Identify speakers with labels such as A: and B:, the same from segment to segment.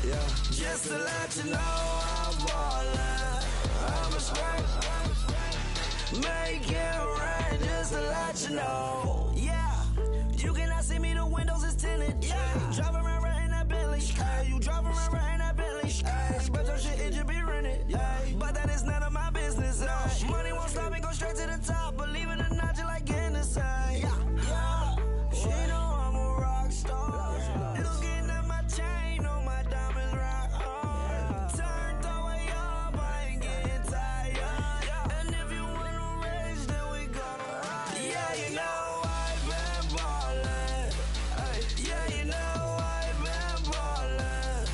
A: Yeah. Just to let you know I'm ballin'. I'm a strike. Make it rain just to let you know. Yeah. You cannot see me, the windows is tinted. Yeah. Drive around right in that Bentley. Hey, you drive around right in that Bentley. Hey, but your shit, it just be rented. Hey, but that is none of my business. Hey. Money won't stop me, go straight to the top. Believe it or not, you like getting the same. Yeah. Yeah. She know I'm a rock star. Looking at my chain on my diamonds rock hard. Turned the way up, I ain't getting tired. And if you wanna race, then we gonna ride. Yeah, you know I've been ballin'. Yeah, you know I've been ballin'.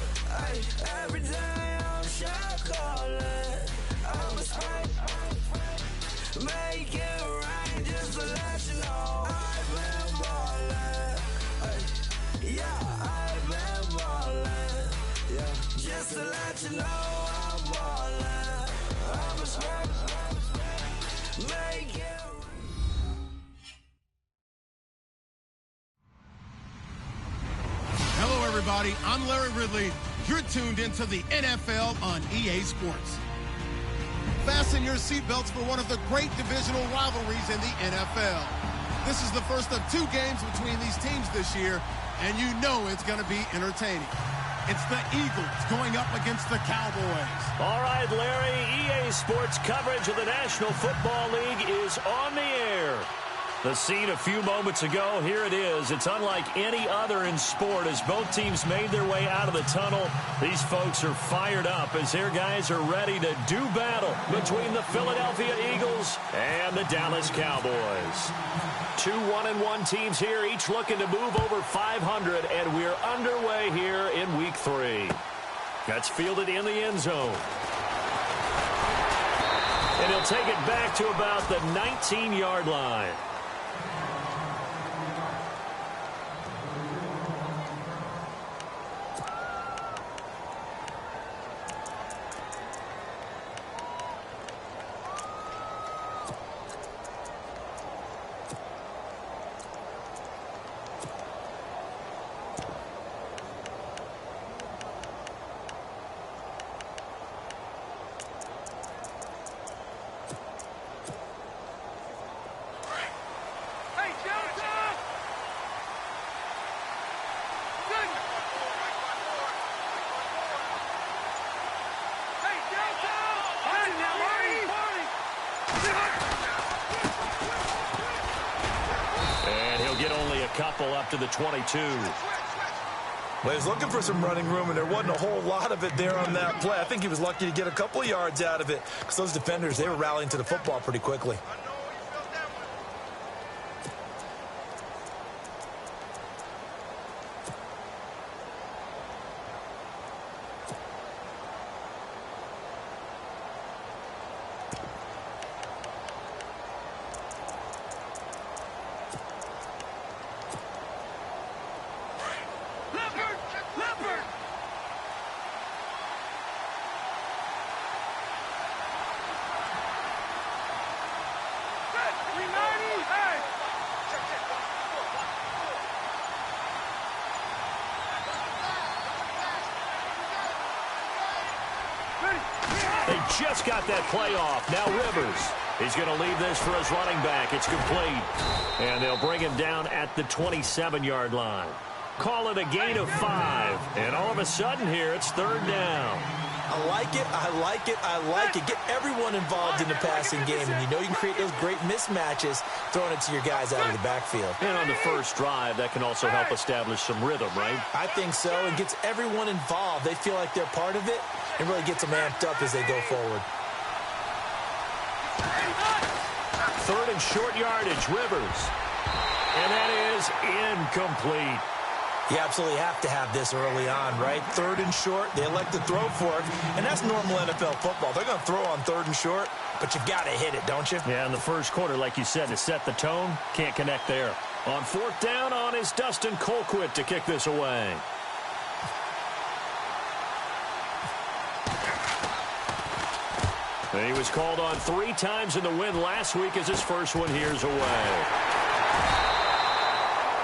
A: Every day I'm shot callin'. I'm a spike. Make it rain just to let you know. I've been ballin'. Yeah, I've been ballin'. Yeah, just to let you know I'm ballin'. I'm a spike. Make it
B: Hello, everybody. I'm Larry Ridley. You're tuned into the NFL on EA Sports. Fasten your seatbelts for one of the great divisional rivalries in the NFL. This is the first of 2 games between these teams this year, and you know it's going to be entertaining. It's the Eagles going up against the Cowboys.
C: All right, Larry, EA Sports coverage of the National Football League is on the air. The scene a few moments ago, here it is. It's unlike any other in sport as both teams made their way out of the tunnel. These folks are fired up as their guys are ready to do battle between the Philadelphia Eagles and the Dallas Cowboys. 2 1-1 teams here, each looking to move over 500, and we're underway here in Week 3. That's fielded in the end zone. And he'll take it back to about the 19-yard line. Couple up to the 22.
D: Well, he was looking for some running room, and there wasn't a whole lot of it there on that play. I think he was lucky to get a couple of yards out of it because those defenders, they were rallying to the football pretty quickly.
C: They just got that play off. Now Rivers. He's going to leave this for his running back. It's complete. And they'll bring him down at the 27-yard line. Call it a gain of 5. And all of a sudden here, it's 3rd down.
D: I like it, I like it, I like it. Get everyone involved in the passing game. And you know you can create those great mismatches throwing it to your guys out of the backfield.
C: And on the first drive, that can also help establish some rhythm, right?
D: I think so. It gets everyone involved. They feel like they're part of it and really gets them amped up as they go forward.
C: 3rd and short yardage, Rivers. And that is incomplete.
D: You absolutely have to have this early on, right? 3rd and short, they elect to throw for it, and that's normal NFL football. They're going to throw on 3rd and short, but you've got to hit it, don't you?
C: Yeah, in the first quarter, like you said, to set the tone, can't connect there. On 4th down on is Dustin Colquitt to kick this away. And he was called on 3 times in the win last week as his first one here's away.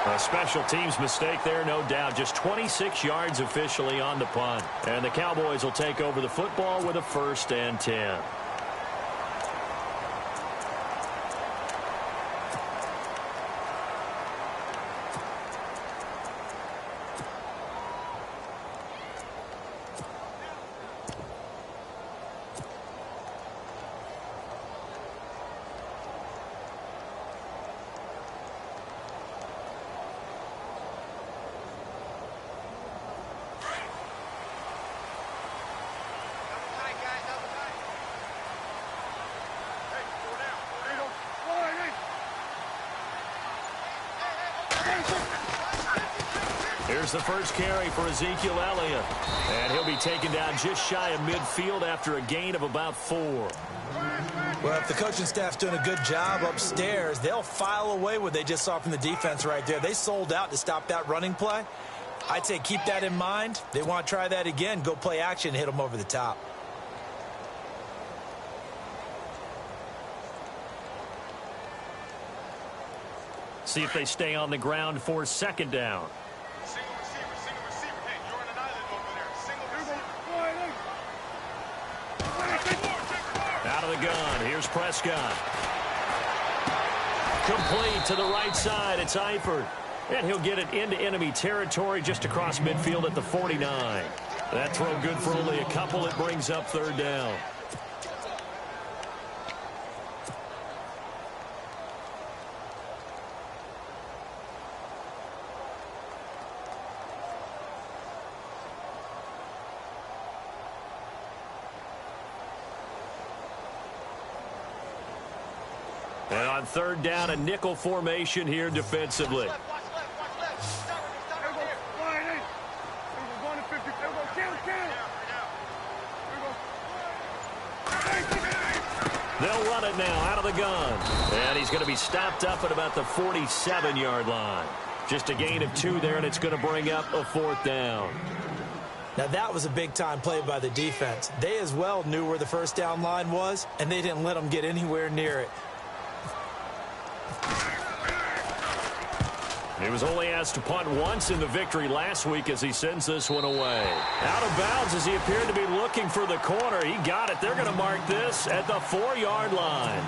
C: A special teams mistake there, no doubt. Just 26 yards officially on the punt. And the Cowboys will take over the football with a 1st and 10. Here's the first carry for Ezekiel Elliott. And he'll be taken down just shy of midfield after a gain of about 4.
D: Well, if the coaching staff's doing a good job upstairs, they'll file away what they just saw from the defense right there. They sold out to stop that running play. I'd say keep that in mind. They want to try that again. Go play action and hit them over the top.
C: See if they stay on the ground for 2nd down.
E: Single receiver. Hey, you're on an island over there. Single receiver.
C: Out of the gun. Here's Prescott. Complete to the right side. It's Eifert. And he'll get it into enemy territory just across midfield at the 49. That throw good for only a couple. It brings up 3rd down. And on 3rd down, a nickel formation here defensively. They'll run it now out of the gun. And he's going to be stopped up at about the 47-yard line. Just a gain of 2 there, and it's going to bring up a 4th down.
D: Now, that was a big-time play by the defense. They as well knew where the 1st down line was, and they didn't let them get anywhere near it.
C: He was only asked to punt once in the victory last week as he sends this one away. Out of bounds as he appeared to be looking for the corner. He got it. They're going to mark this at the 4-yard line.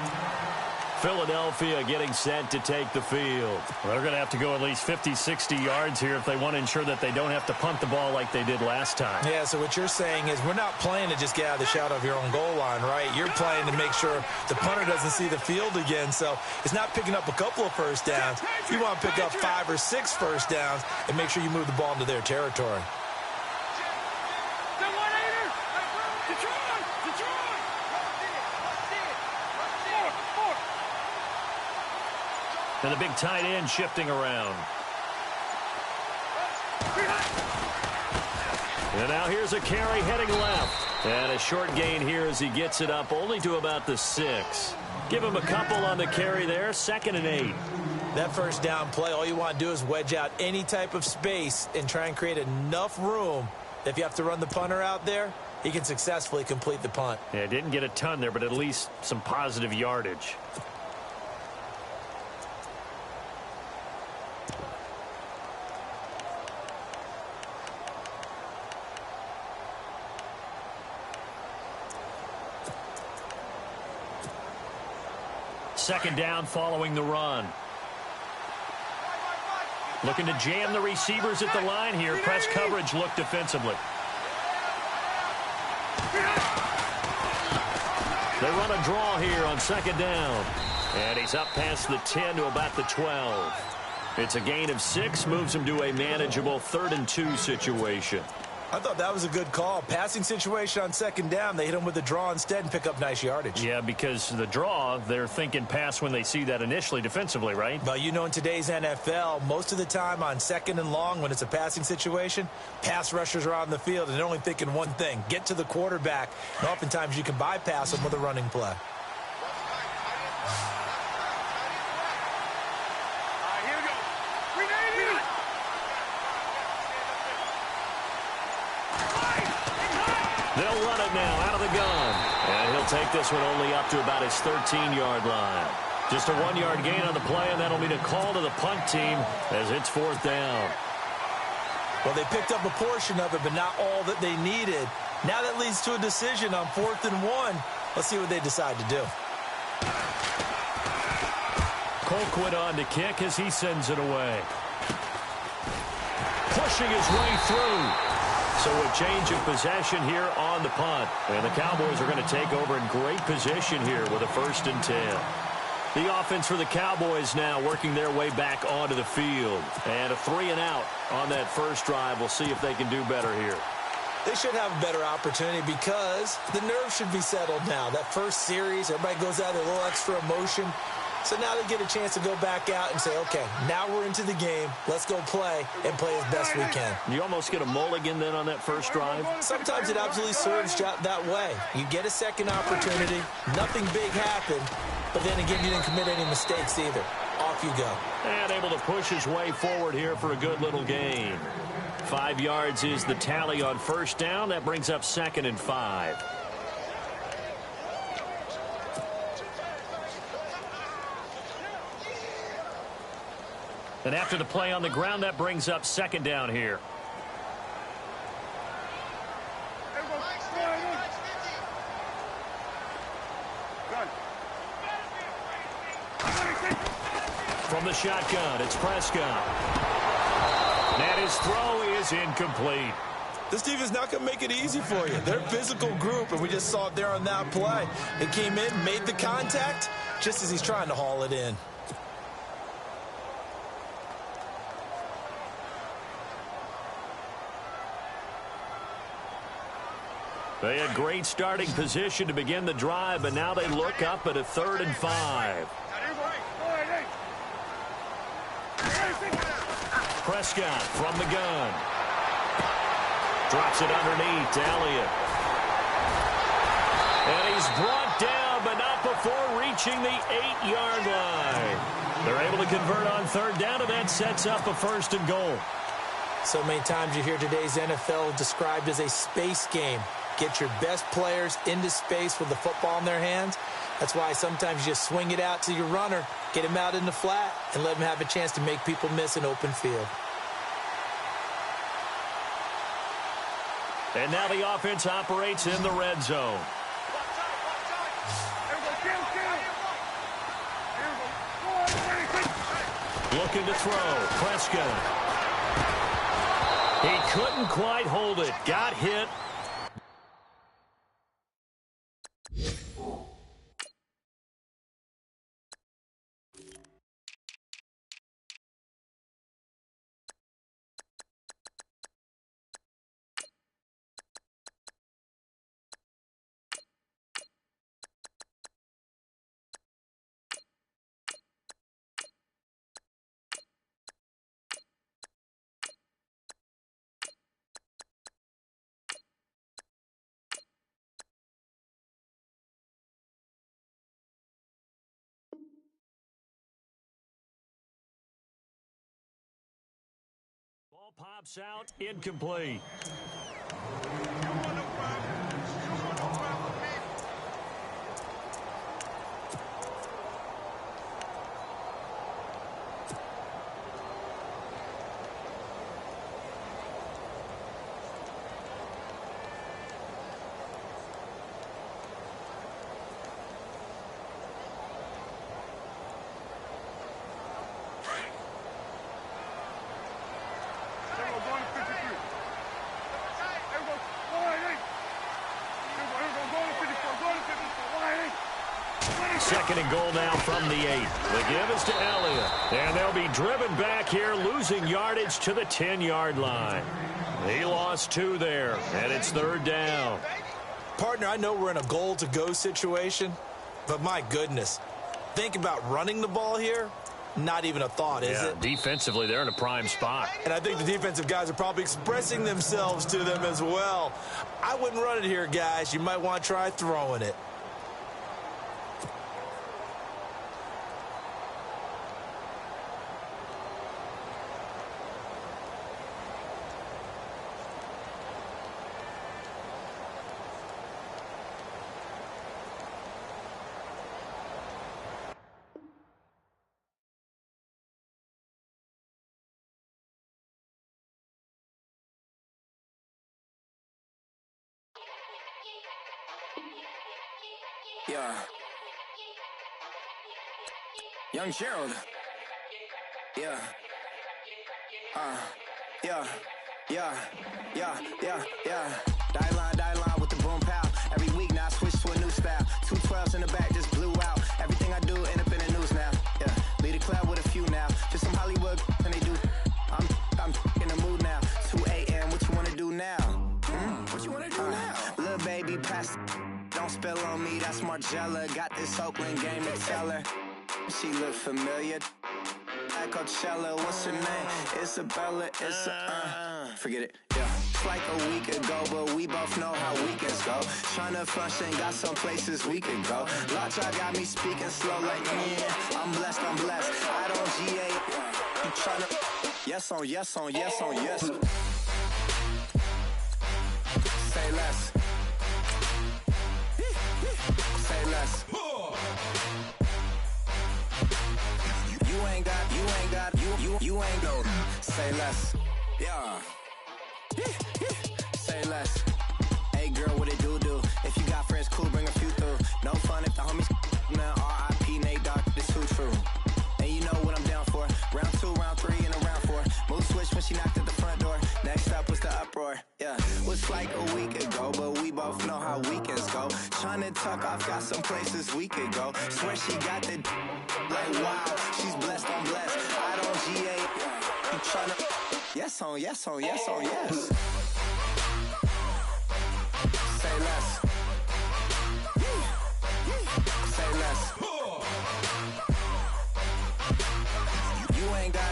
C: Philadelphia getting set to take the field. Well, they're going to have to go at least 50, 60 yards here if they want to ensure that they don't have to punt the ball like they did last time.
D: Yeah, so what you're saying is we're not playing to just get out of the shadow of your own goal line, right? You're playing to make sure the punter doesn't see the field again. So it's not picking up a couple of 1st downs. You want to pick up 5 or 6 1st downs and make sure you move the ball into their territory.
C: And the big tight end shifting around. And now here's a carry heading left. And a short gain here as he gets it up only to about the 6. Give him a couple on the carry there. 2nd and 8.
D: That 1st down play, all you want to do is wedge out any type of space and try and create enough room. If you have to run the punter out there, he can successfully complete the punt.
C: Yeah, didn't get a ton there, but at least some positive yardage. Second down following the run. Looking to jam the receivers at the line here. Press coverage look defensively. They run a draw here on 2nd down. And he's up past the 10 to about the 12. It's a gain of 6, moves him to a manageable 3rd and 2 situation.
D: I thought that was a good call. Passing situation on 2nd down. They hit him with the draw instead and pick up nice yardage.
C: Yeah, because the draw, they're thinking pass when they see that initially defensively, right?
D: But you know, in today's NFL, most of the time on 2nd and long, when it's a passing situation, pass rushers are on the field and they're only thinking one thing, get to the quarterback. And oftentimes you can bypass them with a running play.
C: They'll run it now out of the gun. And he'll take this one only up to about his 13-yard line. Just a 1-yard gain on the play, and that'll mean a call to the punt team as it's 4th down.
D: Well, they picked up a portion of it, but not all that they needed. Now that leads to a decision on 4th and 1. Let's see what they decide to do.
C: Colquitt on to kick as he sends it away. Pushing his way through. So a change of possession here on the punt. And the Cowboys are going to take over in great position here with a 1st and 10. The offense for the Cowboys now working their way back onto the field. And a 3-and-out on that first drive. We'll see if they can do better here.
D: They should have a better opportunity because the nerves should be settled now. That first series, everybody goes out with a little extra emotion. So now they get a chance to go back out and say, okay, now we're into the game. Let's go play and play as best we can.
C: You almost get a mulligan then on that first drive?
D: Sometimes it absolutely serves that way. You get a second opportunity. Nothing big happened. But then again, you didn't commit any mistakes either. Off you go.
C: And able to push his way forward here for a good little gain. 5 yards is the tally on first down. That brings up 2nd and 5. And after the play on the ground, that brings up 2nd down here. From the shotgun, it's Prescott. And his throw is incomplete.
D: This team is not going to make it easy for you. They're a physical group, and we just saw it there on that play. It came in, made the contact, just as he's trying to haul it in.
C: They had great starting position to begin the drive, but now they look up at a 3rd and 5. Prescott from the gun. Drops it underneath to Elliott. And he's brought down, but not before reaching the 8-yard line. They're able to convert on 3rd down, and that sets up a 1st and goal.
D: So many times you hear today's NFL described as a space game. Get your best players into space with the football in their hands. That's why sometimes you just swing it out to your runner, get him out in the flat, and let him have a chance to make people miss an open field.
C: And now the offense operates in the red zone. Looking to throw. Prescott. He couldn't quite hold it. Got hit. Ball pops out, incomplete. Second and goal now from the 8. The give is to Elliott. And they'll be driven back here, losing yardage to the 10-yard line. He lost 2 there, and it's 3rd down.
D: Partner, I know we're in a goal-to-go situation, but my goodness, think about running the ball here. Not even a thought, is it?
C: Defensively, they're in a prime spot.
D: And I think the defensive guys are probably expressing themselves to them as well. I wouldn't run it here, guys. You might want to try throwing it.
A: Yeah. Young Gerald. Yeah. Yeah. Die line with the boom pow. Every week now I switch to a new style. 212s in the back just blew out. Everything I do end up in the news now. Yeah. Lead a club with a few now. Just some Hollywood and they do. I'm in the mood now. 2 a.m. What you wanna do now? What you wanna do now? Little baby pass. Don't spill on me. That's Margella. Got this Oakland game to tell her. She look familiar. At Coachella, what's her name? Isabella, forget it, yeah. It's like a week ago, but we both know how weekends go. Tryna function, got some places we could go. Lot y'all got me speaking slow like, yeah, I'm blessed. I don't GA, you tryna, yes on yes. Say less. Say less. You ain't go. Say less. Yeah. Say less. Hey girl, what it do? If you got friends, cool, bring a few through. No fun if the homies, man. R.I.P. Nate Dogg, this too true. And you know what I'm down for. Round 2, round 3, and a round 4. Mood switch when she knocked at the front door. Next up was the uproar. Yeah, was like a week ago, but we both know how weekends go. Tryna tuck off, got some places we could go. Swear she got the like wow, she's blessed, I'm blessed. I don't GA. You tryna yes on yes. Say less. Say less. You ain't got,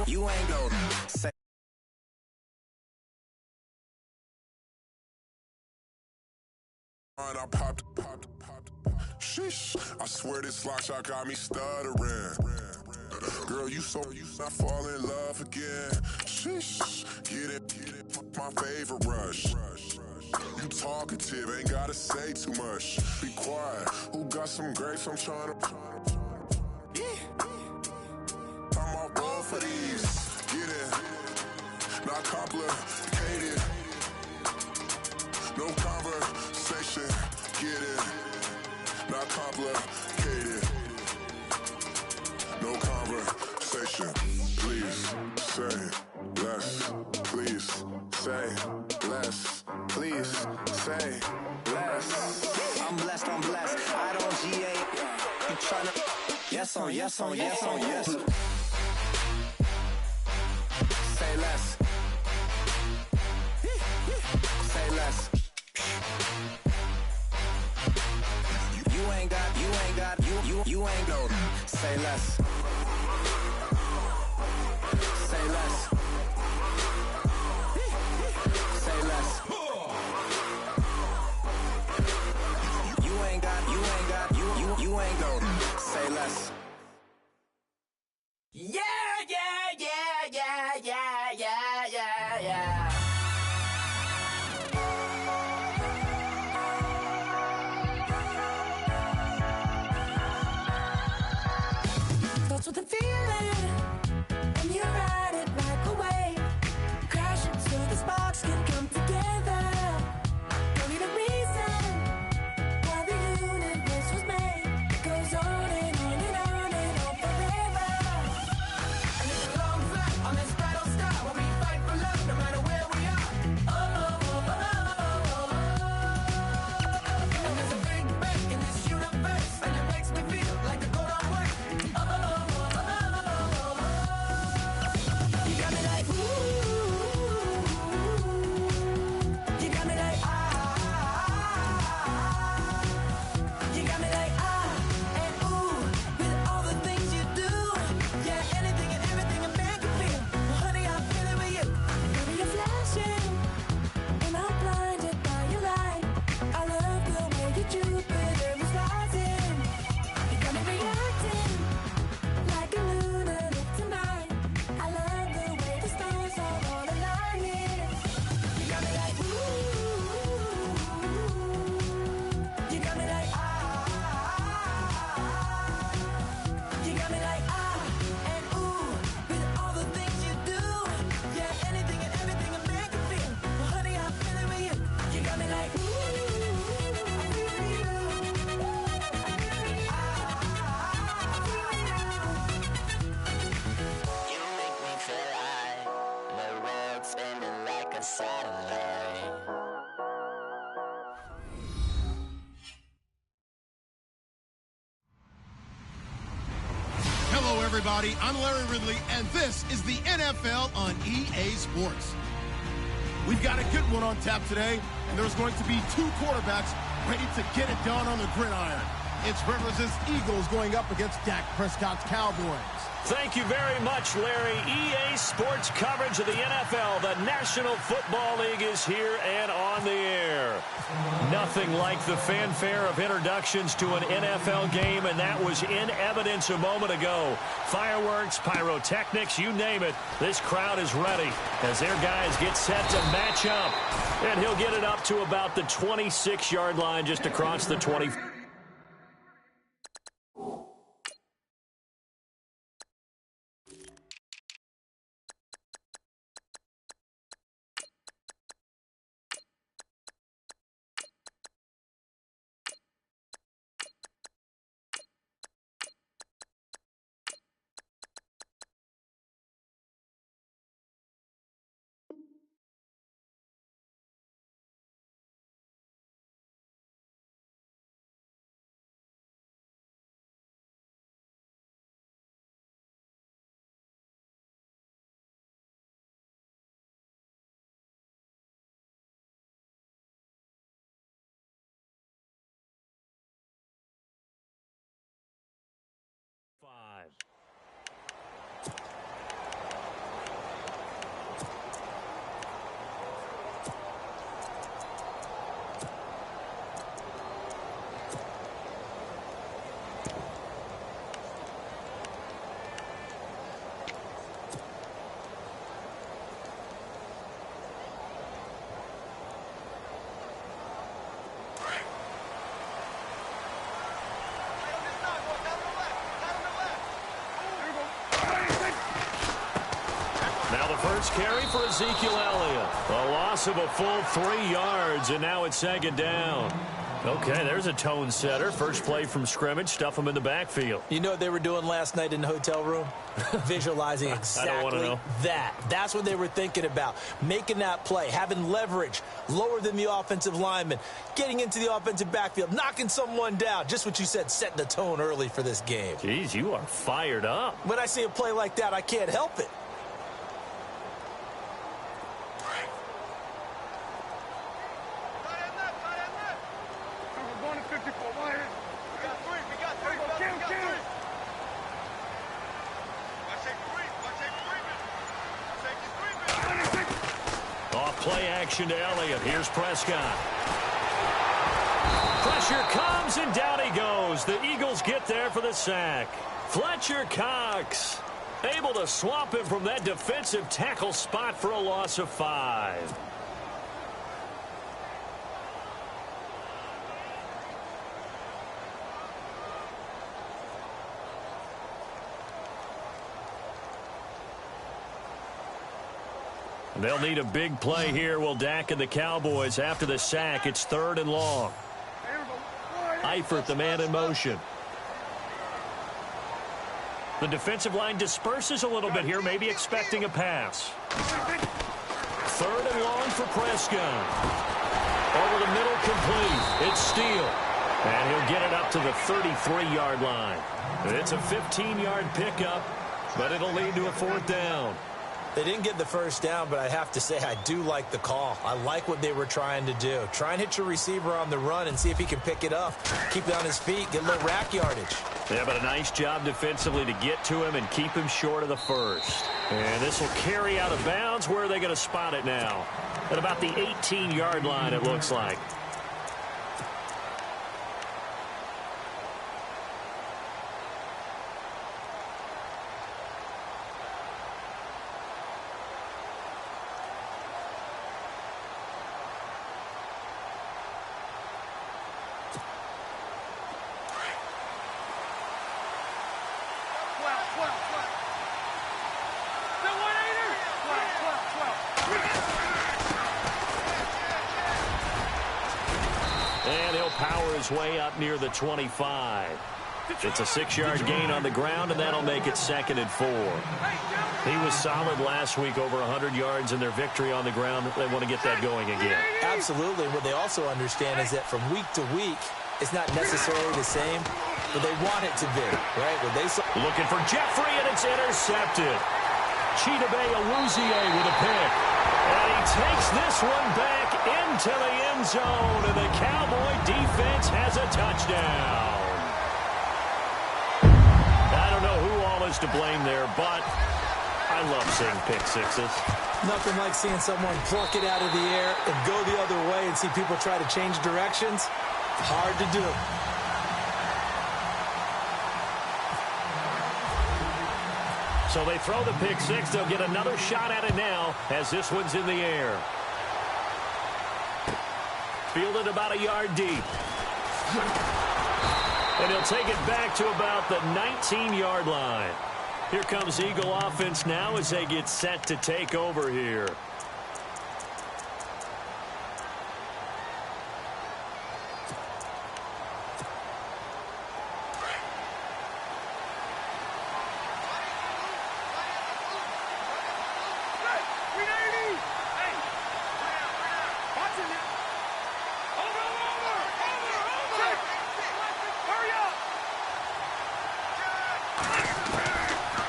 A: you ain't go. Say
F: I popped. Sheesh, I swear this lock shot got me stuttering. Girl, you I fall in love again. Sheesh, get it, my favorite rush. You talkative, ain't gotta say too much. Be quiet, who got some grapes? I'm tryna. I'm all roll for these. Get it, not complicated. No conversation, get it. Not complicated. No conversation. Please say less. Please say less. Please say less. I'm blessed. I don't GA. You tryna yes on yes. Say less. Say less. You ain't got, you ain't go. Say less. Say less. Say less. You ain't got, you ain't go. Say less. Yeah.
B: everybody. I'm Larry Ridley, and this is the NFL on EA Sports. We've got a good one on tap today, and there's going to be two quarterbacks ready to get it done on the gridiron. It's Rivers' Eagles going up against Dak Prescott's Cowboys.
C: Thank you very much, Larry. EA Sports coverage of the NFL. The National Football League is here and on the air. Nothing like the fanfare of introductions to an NFL game, and that was in evidence a moment ago. Fireworks, pyrotechnics, you name it. This crowd is ready as their guys get set to match up. And he'll get it up to about the 26-yard line just across the 20. First carry for Ezekiel Elliott. A loss of a full 3 yards, and now it's second down. Okay, there's a tone setter. First play from scrimmage, stuff him in the backfield.
D: You know what they were doing last night in the hotel room? Visualizing exactly that. That's what they were thinking about. Making that play, having leverage, lower than the offensive lineman, getting into the offensive backfield, knocking someone down. Just what you said, setting the tone early for this game.
C: Jeez, you are fired up.
D: When I see a play like that, I can't help it.
C: Play action to Elliott. Here's Prescott. Pressure comes, and down he goes. The Eagles get there for the sack. Fletcher Cox able to swamp him from that defensive tackle spot for a loss of 5. They'll need a big play here. Will Dak and the Cowboys after the sack. It's 3rd and long. Eifert, the man in motion. The defensive line disperses a little bit here, maybe expecting a pass. 3rd and long for Prescott. Over the middle, complete. It's Steele. And he'll get it up to the 33-yard line. It's a 15-yard pickup, but it'll lead to a 4th down.
D: They didn't get the first down, but I have to say I do like the call. I like what they were trying to do. Try and hit your receiver on the run and see if he can pick it up. Keep it on his feet, get a little rack yardage.
C: Yeah, but a nice job defensively to get to him and keep him short of the first. And this will carry out of bounds. Where are they going to spot it now? At about the 18-yard line, it looks like. Way up near the 25. It's a 6-yard gain on the ground, and that'll make it 2nd and 4. He was solid last week, over 100 yards in their victory on the ground. They want to get that going again.
D: Absolutely. What they also understand is that from week to week, it's not necessarily the same, but they want it to be, right? When they
C: looking for Jeffrey, and it's intercepted. Chidobe Awuzie with a pick. And he takes this one back into the end zone, and the Cowboy defense has a touchdown. I don't know who all is to blame there, but I love seeing pick sixes.
D: Nothing like seeing someone pluck it out of the air and go the other way and see people try to change directions. Hard to do.
C: So they throw the pick six. They'll get another shot at it now as this one's in the air. Fielded about a yard deep. And he'll take it back to about the 19-yard line. Here comes Eagle offense now as they get set to take over here.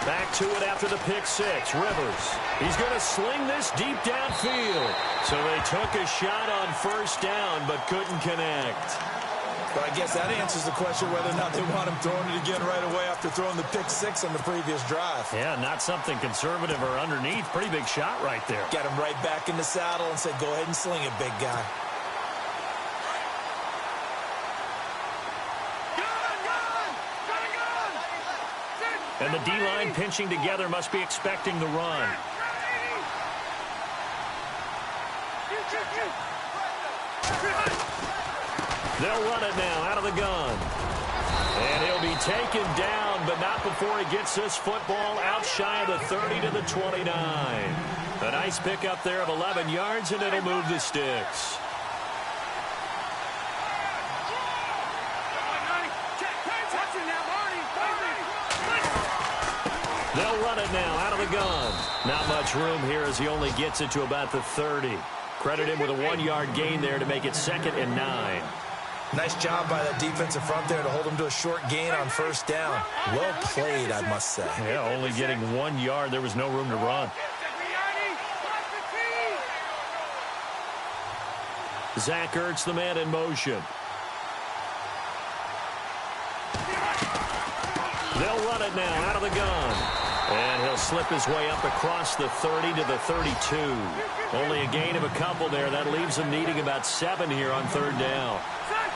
C: Back to it after the pick six. Rivers. He's going to sling this deep downfield. So they took a shot on first down but couldn't connect.
D: But I guess that answers the question whether or not they want him throwing it again right away after throwing the pick six on the previous drive.
C: Yeah, not something conservative or underneath. Pretty big shot right there.
D: Got him right back in the saddle and said, go ahead and sling it, big guy.
C: And the D-line pinching together must be expecting the run. They'll run it now out of the gun. And he'll be taken down, but not before he gets this football out shy of the 30 to the 29. A nice pickup there of 11 yards, and it'll move the sticks. They'll run it now out of the gun. Not much room here as he only gets it to about the 30. Credit him with a 1-yard gain there to make it 2nd and 9.
D: Nice job by that defensive front there to hold him to a short gain on first down. Well played, I must say.
C: Yeah, only getting 1 yard. There was no room to run. Zach Ertz, the man in motion. They'll run it now out of the gun. And he'll slip his way up across the 30 to the 32. Only a gain of a couple there. That leaves him needing about 7 here on 3rd down.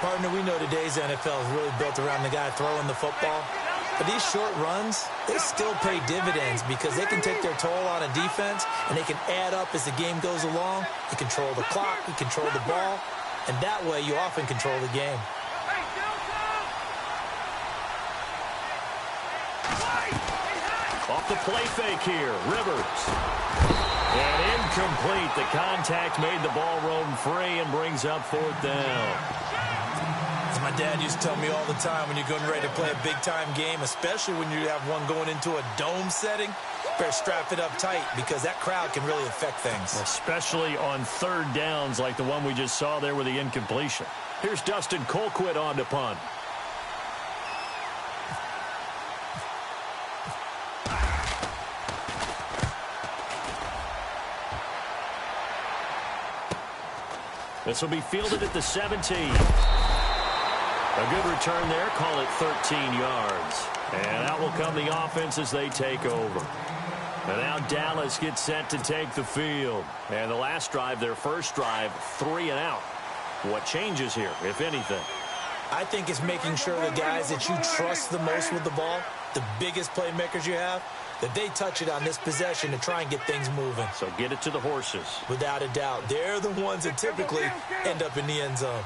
D: Partner, we know today's NFL is really built around the guy throwing the football. But these short runs, they still pay dividends because they can take their toll on a defense and they can add up as the game goes along. You control the clock, you control the ball, and that way you often control the game.
C: Off the play fake here, Rivers. And incomplete. The contact made the ball roam free and brings up 4th down.
D: As my dad used to tell me all the time, when you're getting ready to play a big-time game, especially when you have one going into a dome setting, better strap it up tight because that crowd can really affect things.
C: Especially on 3rd downs like the one we just saw there with the incompletion. Here's Dustin Colquitt on to punt. This will be fielded at the 17. A good return there. Call it 13 yards. And out will come the offense as they take over. And now Dallas gets set to take the field. And the last drive, their first drive, 3 and out. What changes here, if anything?
D: I think it's making sure the guys that you trust the most with the ball, the biggest playmakers you have, that they touch it on this possession to try and get things moving.
C: So get it to the horses.
D: Without a doubt. They're the ones that typically end up in the end zone.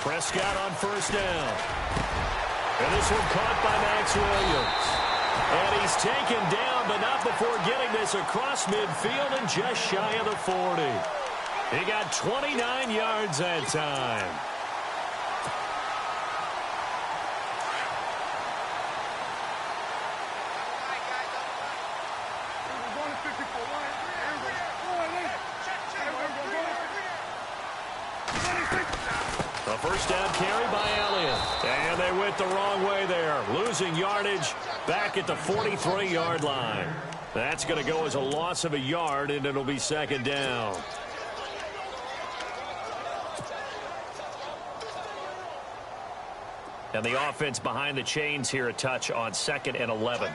C: Prescott on first down. And this one caught by Max Williams. And he's taken down, but not before getting this across midfield and just shy of the 40. He got 29 yards that time. First down carry by Elliott. And they went the wrong way there. Losing yardage back at the 43-yard line. That's going to go as a loss of a yard, and it'll be second down. And the offense behind the chains here a touch on 2nd and 11.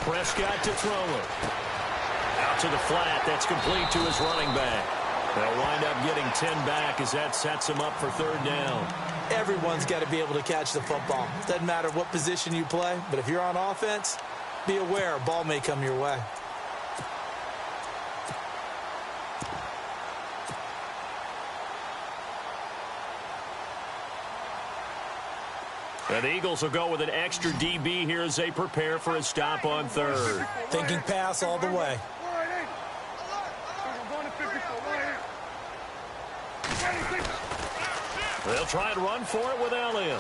C: Prescott to throw it. Out to the flat. That's complete to his running back. They'll wind up getting 10 back as that sets him up for third down.
D: Everyone's got to be able to catch the football. Doesn't matter what position you play, but if you're on offense, be aware a ball may come your way.
C: And the Eagles will go with an extra DB here as they prepare for a stop on third.
D: Thinking pass all the way.
C: They'll try and run for it with Elliott.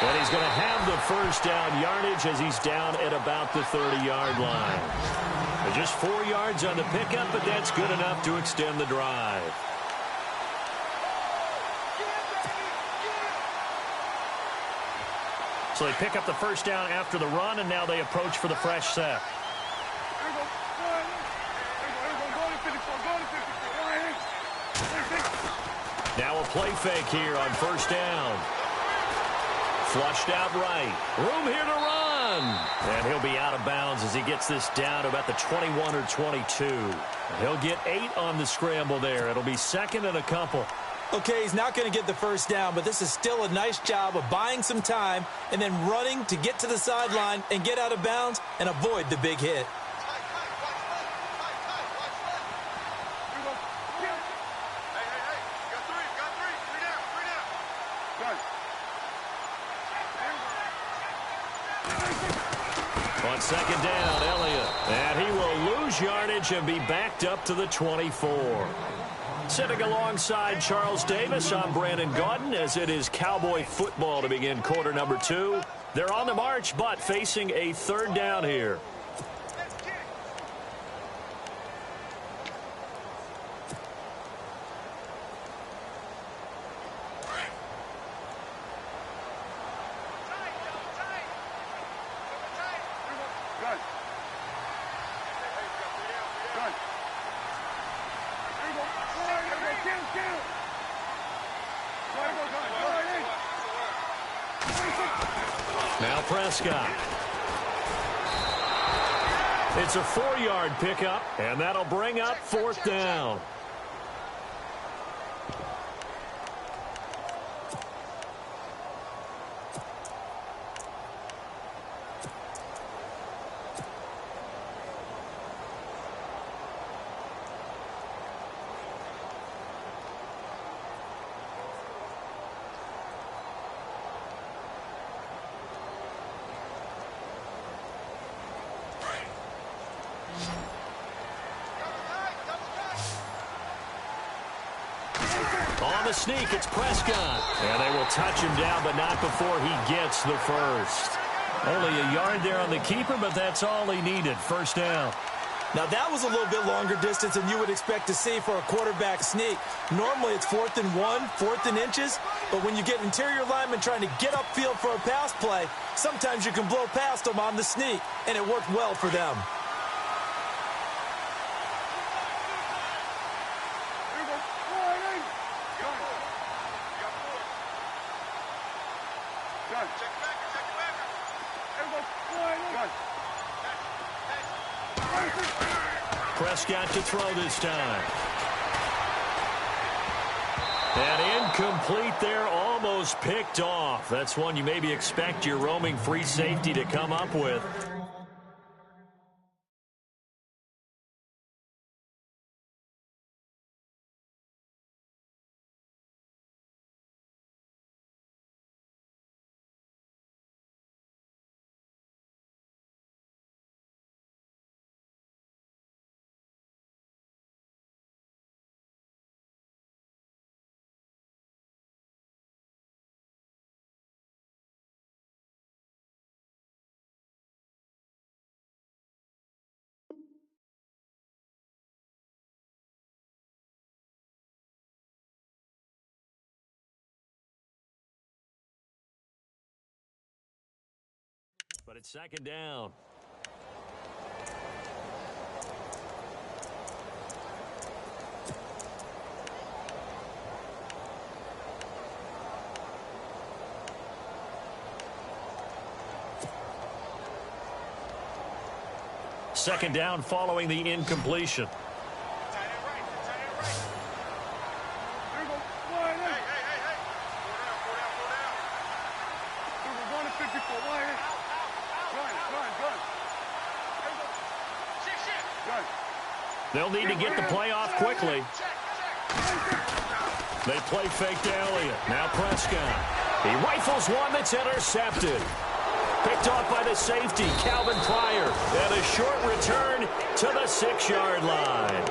C: And he's going to have the first down yardage as he's down at about the 30-yard line. Just 4 yards on the pickup, but that's good enough to extend the drive. So they pick up the first down after the run, and now they approach for the fresh set. Now a play fake here on first down. Flushed out right. Room here to run. And he'll be out of bounds as he gets this down to about the 21 or 22. He'll get 8 on the scramble there. It'll be second and a couple.
D: Okay, he's not going to get the first down, but this is still a nice job of buying some time and then running to get to the sideline and get out of bounds and avoid the big hit.
C: On second down, Elliott. And he will lose yardage and be backed up to the 24. Sitting alongside Charles Davis, I'm Brandon Gaudin as it is Cowboy football to begin quarter number 2. They're on the march, but facing a third down here. Now Prescott. It's a 4-yard pickup, and that'll bring up fourth down. On the sneak, it's Prescott. And they will touch him down, but not before he gets the first. Only a yard there on the keeper, but that's all he needed. First down.
D: Now, that was a little bit longer distance than you would expect to see for a quarterback sneak. Normally, it's 4th and 1, 4th and inches. But when you get interior linemen trying to get upfield for a pass play, sometimes you can blow past them on the sneak, and it worked well for them.
C: Prescott to throw this time. And incomplete there, almost picked off. That's one you maybe expect your roaming free safety to come up with. But it's second down. Second down following the incompletion. They'll need to get the play off quickly. They play fake to Elliott. Now Prescott. He rifles one that's intercepted. Picked off by the safety, Calvin Pryor. And a short return to the 6-yard line.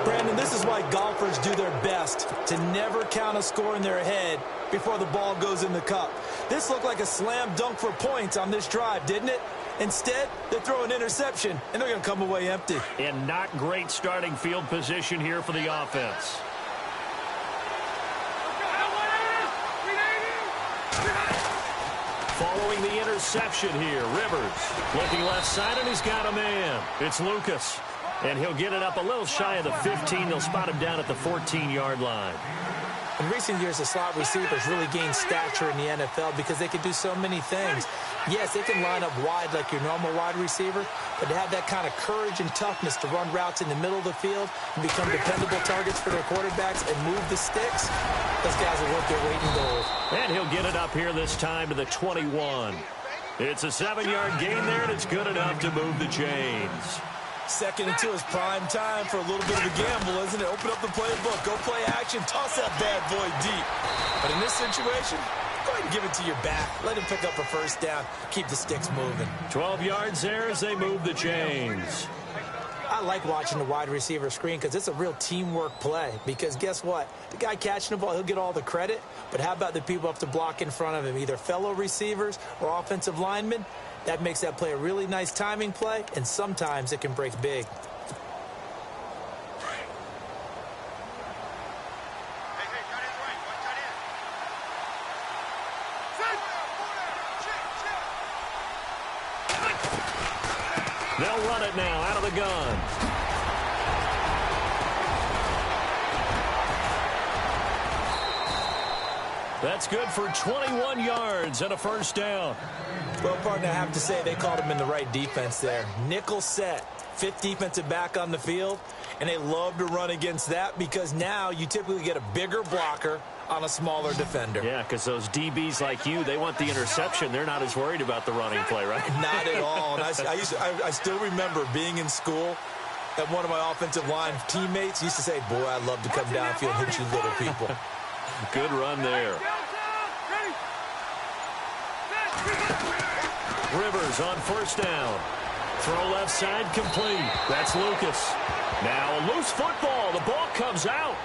D: Brandon, this is why golfers do their best to never count a score in their head before the ball goes in the cup. This looked like a slam dunk for points on this drive, didn't it? Instead, they throw an interception, and they're going to come away empty.
C: And not great starting field position here for the offense. Following the interception here, Rivers looking left side, and he's got a man. It's Lucas, and he'll get it up a little shy of the 15. They'll spot him down at the 14-yard line.
D: In recent years, the slot receivers really gained stature in the NFL because they can do so many things. Yes, they can line up wide like your normal wide receiver, but to have that kind of courage and toughness to run routes in the middle of the field and become dependable targets for their quarterbacks and move the sticks, those guys will worth their weight in gold.
C: And he'll get it up here this time to the 21. It's a 7-yard gain there, and it's good enough to move the chains.
D: Second into his prime time for a little bit of a gamble, isn't it? Open up the playbook, go play action, toss that bad boy deep. But in this situation, go ahead and give it to your back. Let him pick up a first down. Keep the sticks moving.
C: 12 yards there as they move the chains.
D: I like watching the wide receiver screen because it's a real teamwork play. Because guess what? The guy catching the ball, he'll get all the credit. But how about the people up to block in front of him, either fellow receivers or offensive linemen? That makes that play a really nice timing play, and sometimes it can break big.
C: They'll run it now out of the gun. That's good for 21 yards and a first down.
D: Well, partner, I have to say they called him in the right defense there. Nickel set, fifth defensive back on the field, and they love to run against that because now you typically get a bigger blocker on a smaller defender.
C: Yeah, because those DBs like you, they want the interception. They're not as worried about the running play, right?
D: Not at all. And I still remember being in school, and one of my offensive line teammates used to say, boy, I'd love to come downfield and hit you little people.
C: Good run there. Rivers on first down. Throw left side complete. That's Lucas. Now a loose football. The ball comes out.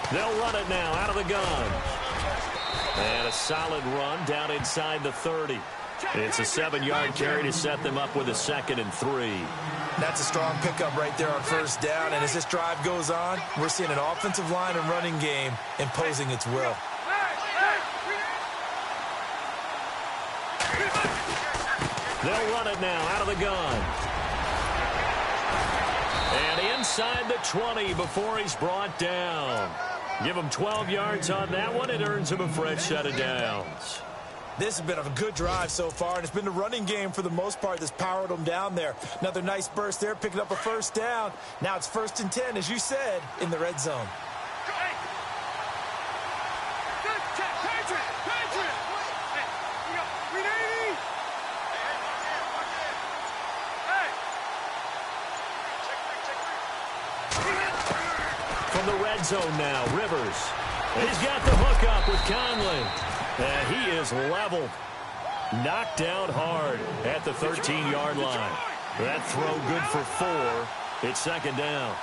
C: They'll run it now out of the gun. And a solid run down inside the 30. It's a 7-yard carry to set them up with a 2nd and 3.
D: That's a strong pickup right there on first down. And as this drive goes on, we're seeing an offensive line and running game imposing its will.
C: They'll run it now out of the gun. And inside the 20 before he's brought down. Give him 12 yards on that one. It earns him a fresh set of downs.
D: This has been a good drive so far, and it's been the running game for the most part that's powered them down there. Another nice burst there, picking up a first down. Now it's 1st and 10, as you said, in the red zone.
C: From the red zone now, Rivers He's got the hook up with Conley. And he is leveled. Knocked down hard at the 13-yard line. That throw good for 4. It's second down.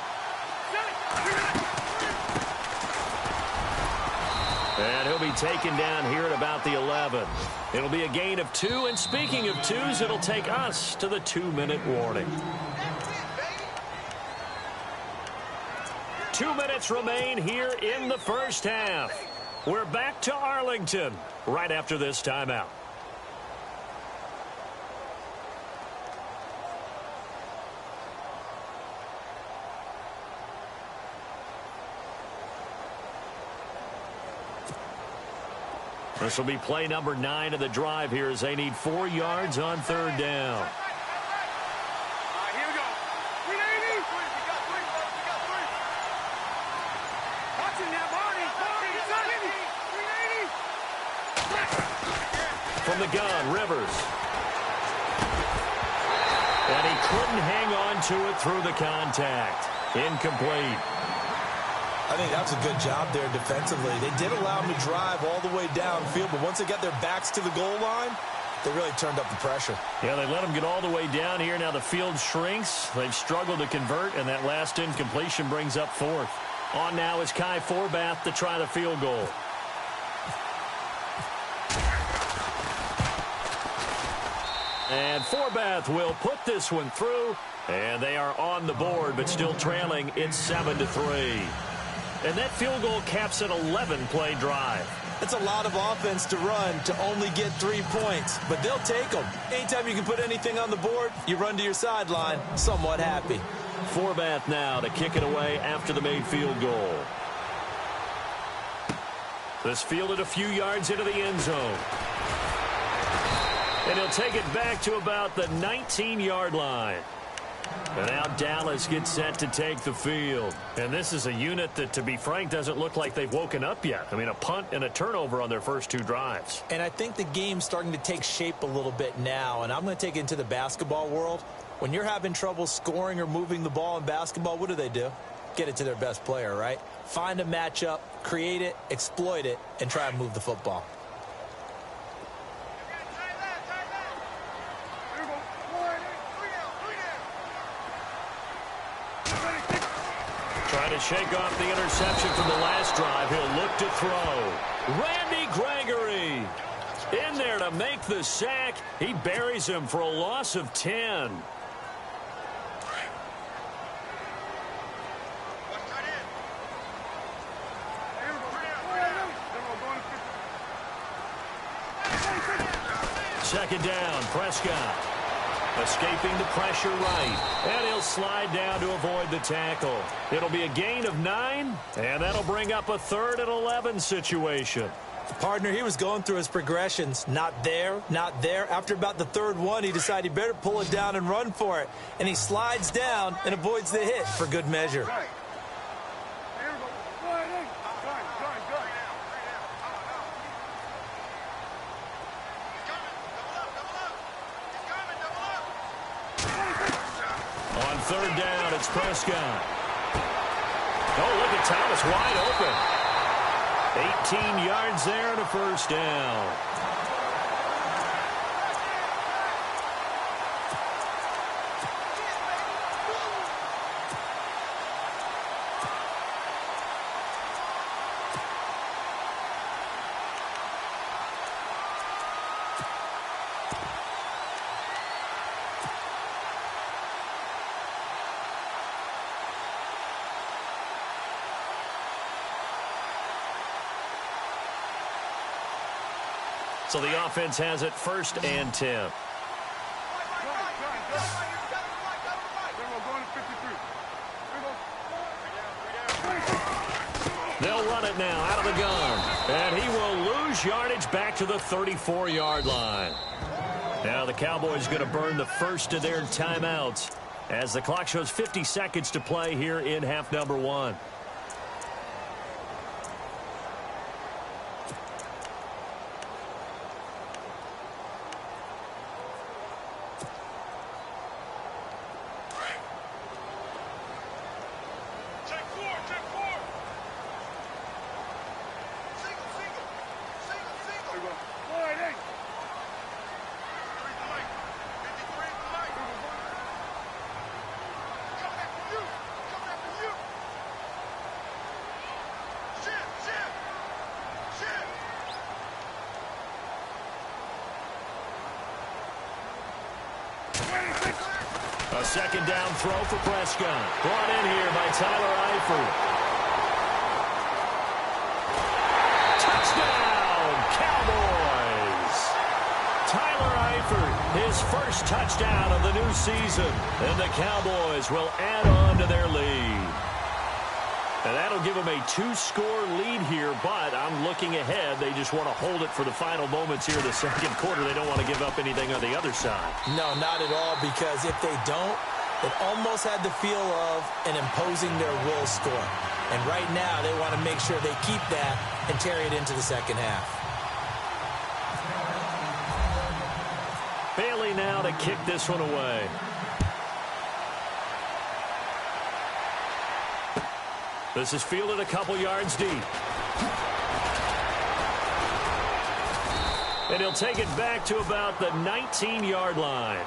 C: And he'll be taken down here at about the 11. It'll be a gain of 2. And speaking of 2s, it'll take us to the 2-minute warning. 2 minutes remain here in the first half. We're back to Arlington right after this timeout. This will be play number 9 of the drive here as they need 4 yards on third down.
E: All right, here we go. 380. We got three. Watching that, Marty. 380.
C: From the gun, Rivers. And he couldn't hang on to it through the contact. Incomplete.
D: I think that's a good job there defensively. They did allow him to drive all the way downfield, but once they got their backs to the goal line, they really turned up the pressure.
C: Yeah, they let him get all the way down here. Now the field shrinks. They've struggled to convert, and that last incompletion brings up 4th. On now is Kai Forbath to try the field goal. And Forbath will put this one through, and they are on the board, but still trailing. It's 7-3. And that field goal caps an 11-play drive.
D: It's a lot of offense to run to only get 3 points, but they'll take them. Anytime you can put anything on the board, you run to your sideline somewhat happy.
C: Forbath now to kick it away after the made field goal. This fielded a few yards into the end zone. And he'll take it back to about the 19-yard line. And now Dallas gets set to take the field. And this is a unit that, to be frank, doesn't look like they've woken up yet. I mean, a punt and a turnover on their first 2 drives.
D: And I think the game's starting to take shape a little bit now. And I'm going to take it into the basketball world. When you're having trouble scoring or moving the ball in basketball, what do? Get it to their best player, right? Find a matchup, create it, exploit it, and try and move the football.
C: Trying to shake off the interception from the last drive. He'll look to throw. Randy Gregory in there to make the sack. He buries him for a loss of 10. Second down, Prescott. Escaping the pressure right. And he'll slide down to avoid the tackle. It'll be a gain of 9, and that'll bring up a 3rd and 11 situation.
D: Partner, he was going through his progressions. Not there, not there. After about the 3rd one, he decided he better pull it down and run for it. And he slides down and avoids the hit for good measure.
C: On 3rd down, it's Prescott. Oh, look at Thomas wide open. 18 yards there and a first down. So the offense has it 1st and 10. They'll run it now out of the gun. And he will lose yardage back to the 34-yard line. Now the Cowboys going to burn the first of their timeouts as the clock shows 50 seconds to play here in half number 1. A second down throw for Prescott. Brought in here by Tyler Eifert. Touchdown, Cowboys! Tyler Eifert, his first touchdown of the new season. And the Cowboys will add on to their lead. And that'll give them a 2-score lead here, but I'm looking ahead. They just want to hold it for the final moments here in the second quarter. They don't want to give up anything on the other side.
D: No, not at all, because if they don't, it almost had the feel of an imposing their will score. And right now, they want to make sure they keep that and carry it into the second half.
C: Bailey now to kick this one away. This is fielded a couple yards deep. And he'll take it back to about the 19-yard line.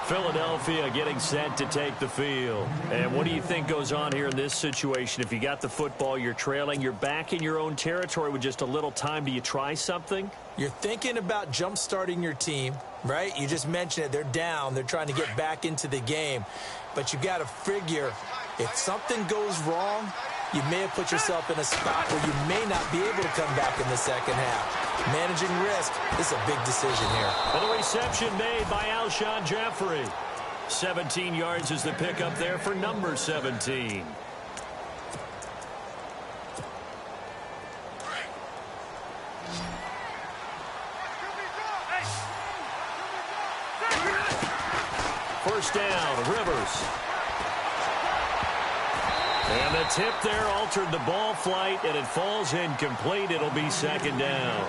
C: Philadelphia getting set to take the field. And what do you think goes on here in this situation? If you got the football, you're trailing, you're back in your own territory with just a little time. Do you try something?
D: You're thinking about jump-starting your team, right? You just mentioned it. They're down. They're trying to get back into the game. But you got to figure if something goes wrong, you may have put yourself in a spot where you may not be able to come back in the second half. Managing risk is a big decision here.
C: And the reception made by Alshon Jeffrey. 17 yards is the pickup there for number 17. First down, Rivers. And the tip there altered the ball flight, and it falls incomplete. It'll be second down.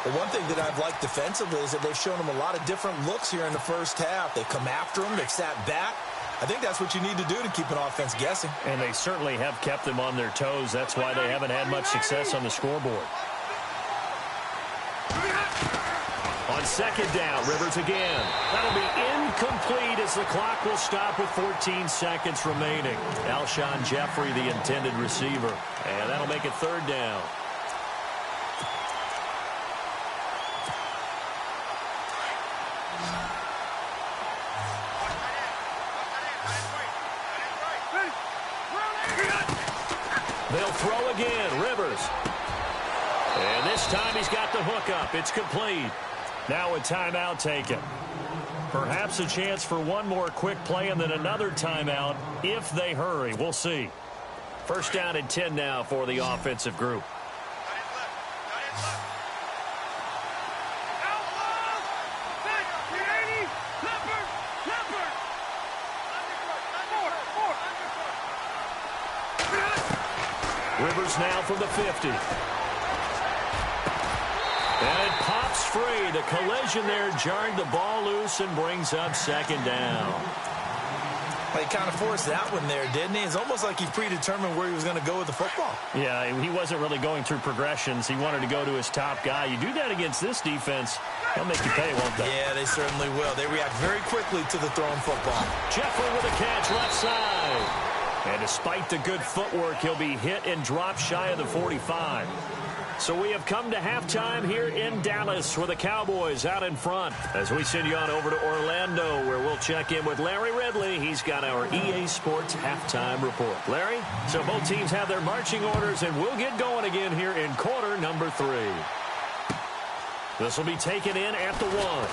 D: Well, one thing that I've liked defensively is that they've shown them a lot of different looks here in the first half. They've come after them. They've sat back. I think that's what you need to do to keep an offense guessing.
C: And they certainly have kept them on their toes. That's why they haven't had much success on the scoreboard. On second down, Rivers again. That'll be incomplete as the clock will stop with 14 seconds remaining. Alshon Jeffrey, the intended receiver. And that'll make it third down. They'll throw again, Rivers. And this time he's got the hook up. It's complete. Now a timeout taken. Perhaps a chance for one more quick play and then another timeout if they hurry. We'll see. First down and 10 now for the offensive group. Rivers now from the 50. And it pops free. The collision there jarred the ball loose and brings up second down.
D: Well, he kind of forced that one there, didn't he? It's almost like he predetermined where he was going to go with the football.
C: Yeah, he wasn't really going through progressions. He wanted to go to his top guy. You do that against this defense, they'll make you pay, won't they?
D: Yeah, they certainly will. They react very quickly to the thrown football.
C: Jeffrey with a catch left side. And despite the good footwork, he'll be hit and dropped shy of the 45. So we have come to halftime here in Dallas with the Cowboys out in front. As we send you on over to Orlando, where we'll check in with Larry Ridley. He's got our EA Sports halftime report. Larry, so both teams have their marching orders, and we'll get going again here in quarter number 3. This will be taken in at the 1.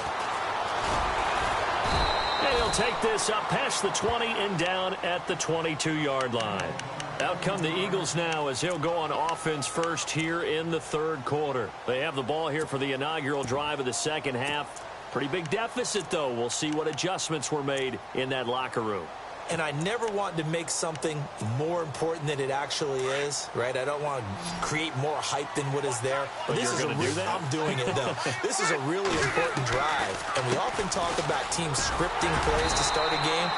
C: And he'll take this up past the 20 and down at the 22-yard line. Out come the Eagles now as he'll go on offense first here in the third quarter. They have the ball here for the inaugural drive of the second half. Pretty big deficit, though. We'll see what adjustments were made in that locker room.
D: And I never want to make something more important than it actually is, right? I don't want to create more hype than what is there.
C: But this
D: you're going to do that? I'm doing it, though. This is a really important drive. And we often talk about teams scripting plays to start a game.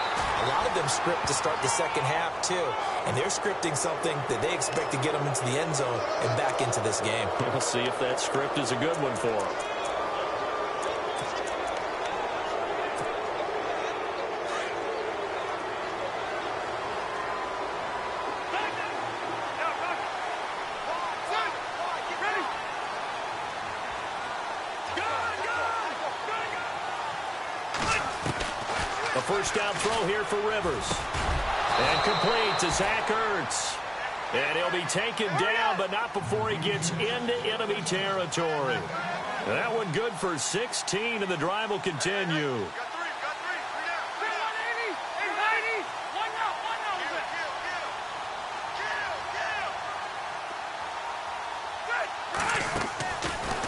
D: A lot of them script to start the second half, too. And they're scripting something that they expect to get them into the end zone and back into this game.
C: We'll see if that script is a good one for them. A first down throw here for Rivers. And complete to Zach Ertz. And he'll be taken down, but not before he gets into enemy territory. That one good for 16, and the drive will continue.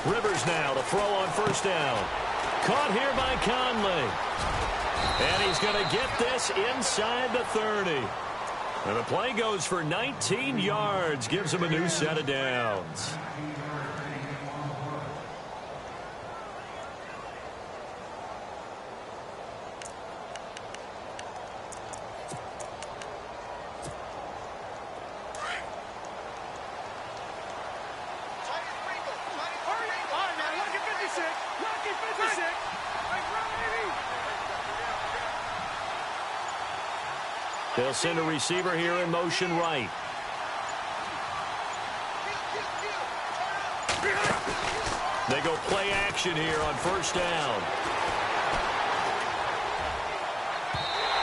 C: Rivers now to throw on first down. Caught here by Conley. And he's going to get this inside the 30. And the play goes for 19 yards. Gives him a new set of downs. They'll send a receiver here in motion right. They go play action here on first down.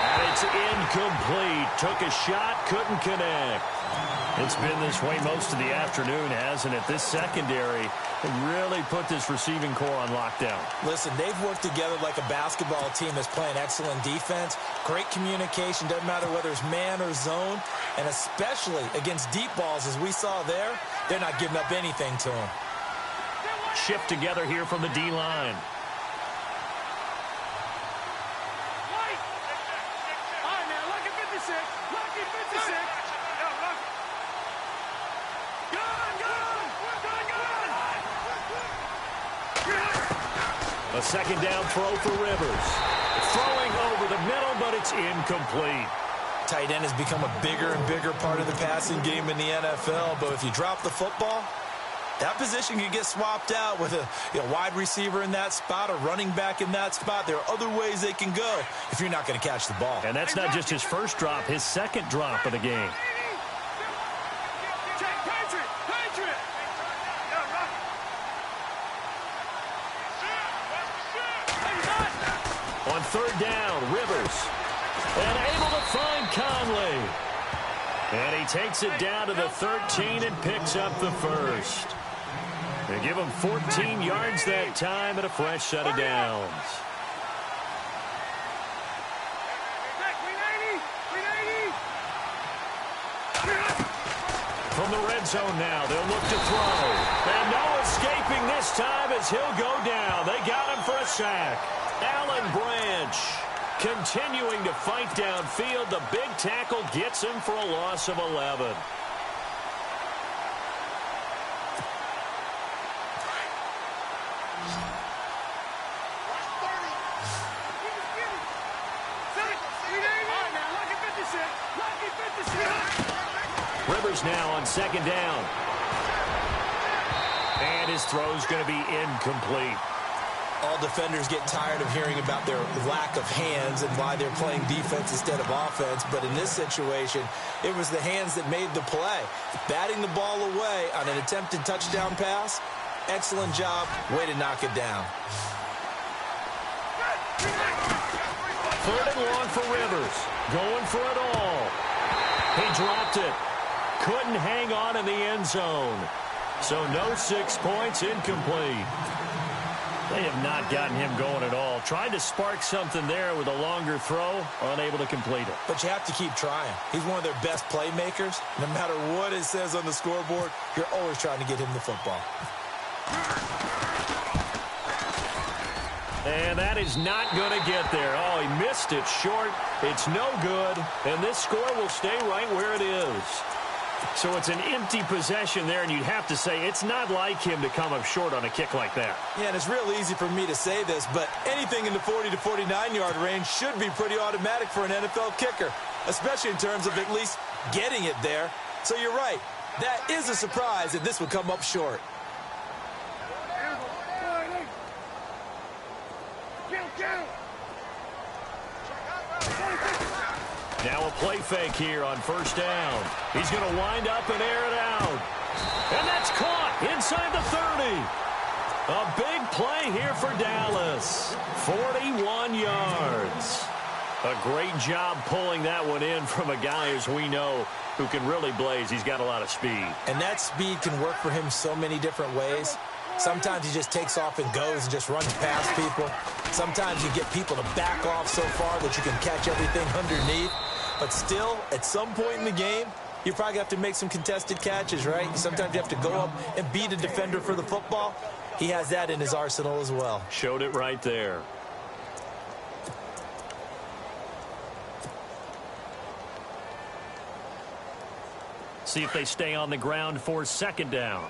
C: And it's incomplete. Took a shot, couldn't connect. It's been this way most of the afternoon, hasn't it? This secondary really put this receiving core on lockdown.
D: Listen, they've worked together like a basketball team that's playing excellent defense. Great communication, doesn't matter whether it's man or zone. And especially against deep balls, as we saw there, they're not giving up anything to them.
C: Shift together here from the D-line. A second down throw for Rivers. Throwing over the middle, but it's incomplete.
D: Tight end has become a bigger and bigger part of the passing game in the NFL, but if you drop the football, that position can get swapped out with a wide receiver in that spot, a running back in that spot. There are other ways they can go if you're not going to catch the ball.
C: And that's not just his first drop, his second drop of the game. On third down, Rivers. And able to find Conley. And he takes it down to the 13 and picks up the first. They give him 14 yards that time and a fresh set of downs. From the red zone now, they'll look to throw. And no escaping this time as he'll go down. They got him for a sack. Alan Branch continuing to fight downfield. The big tackle gets him for a loss of 11. Rivers now on second down. And his throw's going to be incomplete.
D: All defenders get tired of hearing about their lack of hands and why they're playing defense instead of offense. But in this situation, it was the hands that made the play. Batting the ball away on an attempted touchdown pass. Excellent job. Way to knock it down.
C: Third and long for Rivers. Going for it all. He dropped it. Couldn't hang on in the end zone. So no 6 points, incomplete. They have not gotten him going at all. Tried to spark something there with a longer throw, unable to complete it.
D: But you have to keep trying. He's one of their best playmakers. No matter what it says on the scoreboard, you're always trying to get him the football.
C: And that is not going to get there. Oh, he missed it short. It's no good. And this score will stay right where it is. So it's an empty possession there, and you'd have to say it's not like him to come up short on a kick like that.
D: Yeah, and it's real easy for me to say this, but anything in the 40 to 49-yard range should be pretty automatic for an NFL kicker, especially in terms of at least getting it there. So you're right. That is a surprise that this would come up short.
C: Now a play fake here on first down. He's going to wind up and air it out. And that's caught inside the 30. A big play here for Dallas. 41 yards. A great job pulling that one in from a guy, as we know, who can really blaze. He's got a lot of speed.
D: And that speed can work for him so many different ways. Sometimes he just takes off and goes and just runs past people. Sometimes you get people to back off so far that you can catch everything underneath. But still, at some point in the game, you probably have to make some contested catches, right? Sometimes you have to go up and beat a defender for the football. He has that in his arsenal as well.
C: Showed it right there. See if they stay on the ground for second down.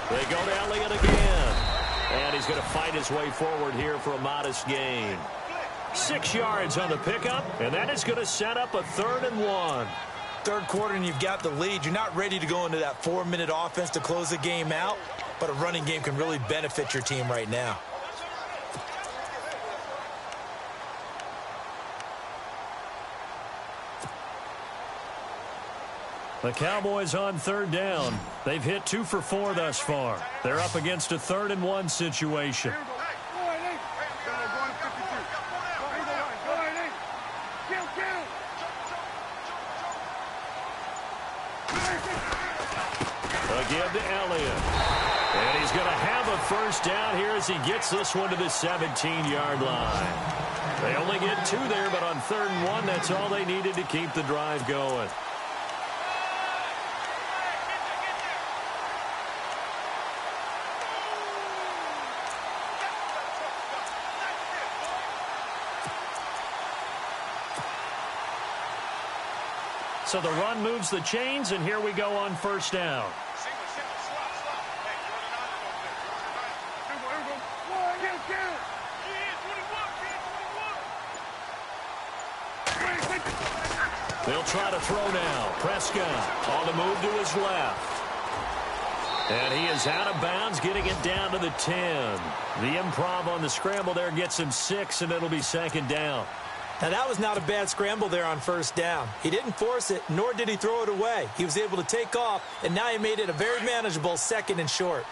C: They go to Elliott again. And he's going to fight his way forward here for a modest gain. 6 yards on the pickup, and that is going to set up a 3rd and 1.
D: Third quarter and you've got the lead. You're not ready to go into that 4-minute offense to close the game out, but a running game can really benefit your team right now.
C: The Cowboys on 3rd down. They've hit 2 for 4 thus far. They're up against a 3rd and 1 situation. Again to Elliott. And he's going to have a first down here as he gets this one to the 17-yard line. They only get 2 there, but on 3rd and 1, that's all they needed to keep the drive going. So the run moves the chains, and here we go on first down. They'll try to throw now. Prescott on the move to his left. And he is out of bounds, getting it down to the 10. The improv on the scramble there gets him 6, and it'll be 2nd down.
D: Now, that was not a bad scramble there on first down. He didn't force it, nor did he throw it away. He was able to take off, and now he made it a very manageable 2nd and short.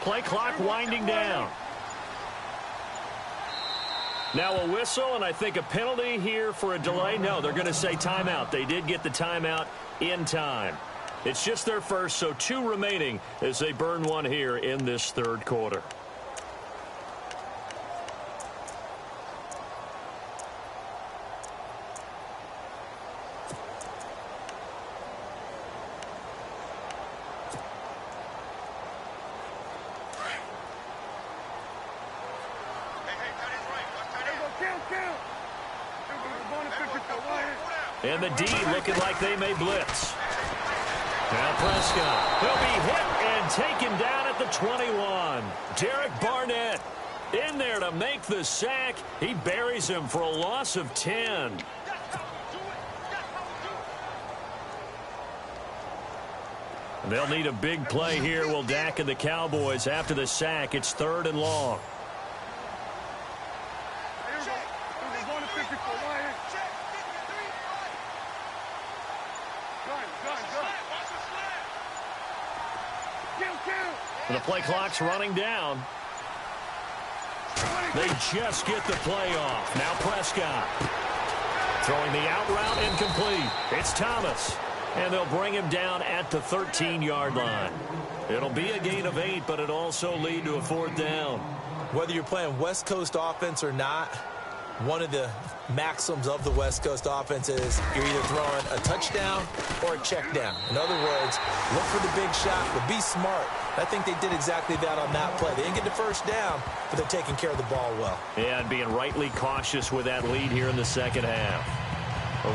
C: Play clock winding down. Now a whistle, and I think a penalty here for a delay. No, they're going to say timeout. They did get the timeout in time. It's just their first, so 2 remaining as they burn 1 here in this 3rd quarter. And the D looking like they may blitz. Now Prescott. He'll be hit and taken down at the 21. Derek Barnett in there to make the sack. He buries him for a loss of 10. They'll need a big play here, will Dak and the Cowboys after the sack. It's 3rd and long. The play clock's running down. They just get the play off. Now Prescott. Throwing the out route incomplete. It's Thomas. And they'll bring him down at the 13-yard line. It'll be a gain of 8, but it'll also lead to a 4th down.
D: Whether you're playing West Coast offense or not, one of the maxims of the West Coast offense is you're either throwing a touchdown or a check down. In other words, look for the big shot, but be smart. I think they did exactly that on that play. They didn't get the first down, but they're taking care of the ball well.
C: Yeah, and being rightly cautious with that lead here in the 2nd half.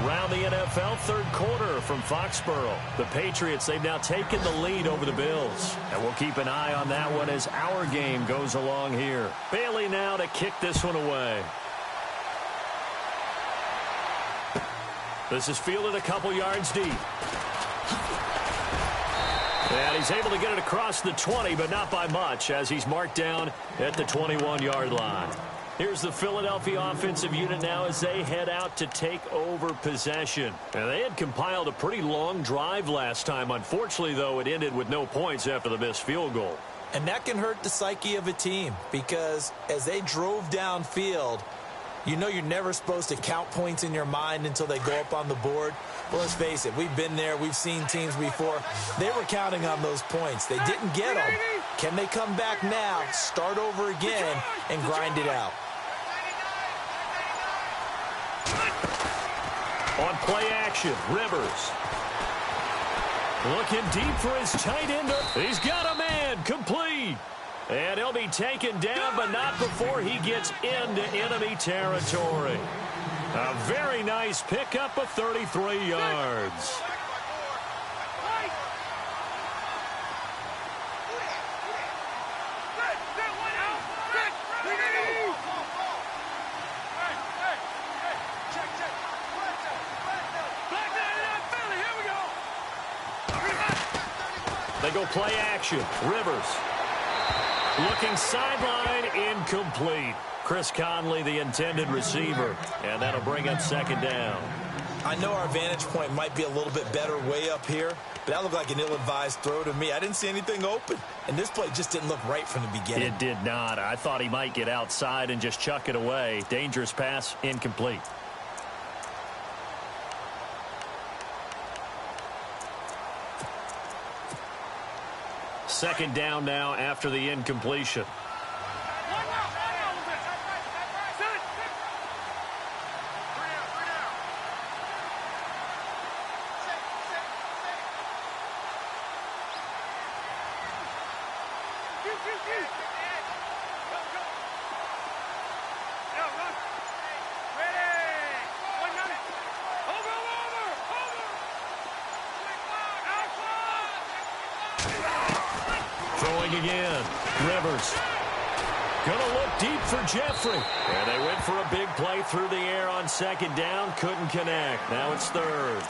C: Around the NFL, 3rd quarter from Foxborough. The Patriots, they've now taken the lead over the Bills. And we'll keep an eye on that one as our game goes along here. Bailey now to kick this one away. This is fielded a couple yards deep. And he's able to get it across the 20, but not by much, as he's marked down at the 21-yard line. Here's the Philadelphia offensive unit now as they head out to take over possession. And they had compiled a pretty long drive last time. Unfortunately, though, it ended with no points after the missed field goal.
D: And that can hurt the psyche of a team, because as they drove downfield, you know you're never supposed to count points in your mind until they go up on the board. Well, let's face it, we've been there, we've seen teams before. They were counting on those points. They didn't get them. Can they come back now, start over again, and grind it out?
C: On play action, Rivers. Looking deep for his tight end. He's got a man, complete. And he'll be taken down, but not before he gets into enemy territory. A very nice pickup of 33 yards. They go play action. Rivers. Looking sideline, incomplete. Chris Conley, the intended receiver. And that'll bring up second down.
D: I know our vantage point might be a little bit better way up here, but that looked like an ill-advised throw to me. I didn't see anything open, and this play just didn't look right from the beginning.
C: It did not. I thought he might get outside and just chuck it away. Dangerous pass, incomplete. Second down now after the incompletion. Throwing again. Rivers. Gonna look deep for Jeffrey. And they went for a big play through the air on second down. Couldn't connect. Now it's third.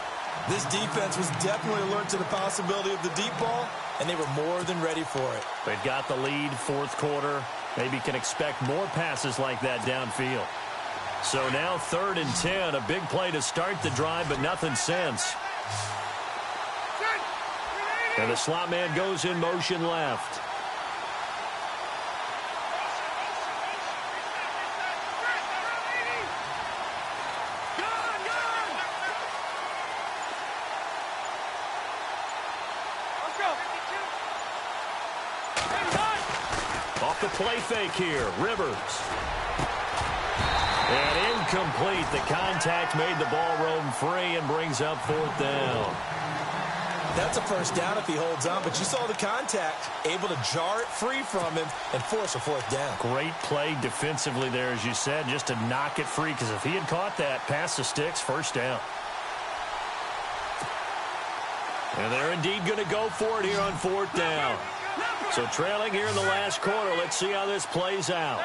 D: This defense was definitely alert to the possibility of the deep ball, and they were more than ready for it.
C: They've got the lead, fourth quarter. Maybe can expect more passes like that downfield. So now 3rd and 10. A big play to start the drive, but nothing since. And the slot man goes in motion left. Off the play fake here, Rivers. And incomplete. The contact made the ball roam free and brings up 4th down.
D: That's a first down if he holds on, but you saw the contact, able to jar it free from him and force a 4th down.
C: Great play defensively there, as you said, just to knock it free, because if he had caught that, past the sticks, first down. And they're indeed going to go for it here on 4th down. So trailing here in the last quarter, let's see how this plays out.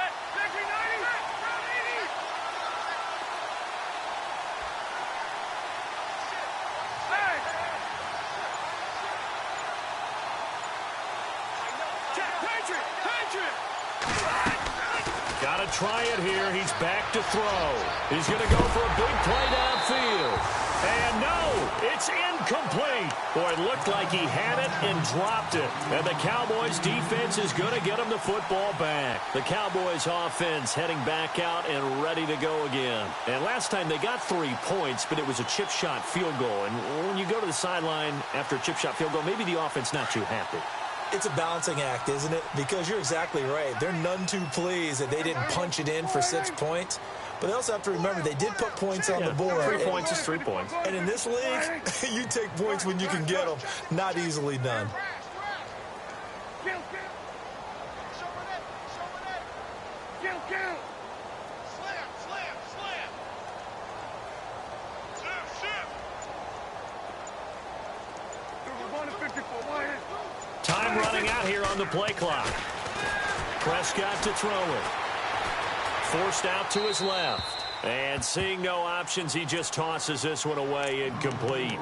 C: Got to try it here. He's back to throw. He's going to go for a big play downfield. And no, it's incomplete. Boy, it looked like he had it and dropped it. And the Cowboys defense is going to get him the football back. The Cowboys offense heading back out and ready to go again. And last time they got 3 points, but it was a chip shot field goal. And when you go to the sideline after a chip shot field goal, maybe the offense not too happy.
D: It's a balancing act, isn't it? Because you're exactly right. They're none too pleased that they didn't punch it in for 6 points. But they also have to remember they did put points on the board.
C: 3 points is 3 points.
D: And in this league, you take points when you can get them. Not easily done.
C: Time running out here on the play clock. Prescott to throw it. Forced out to his left. And seeing no options, he just tosses this one away, incomplete.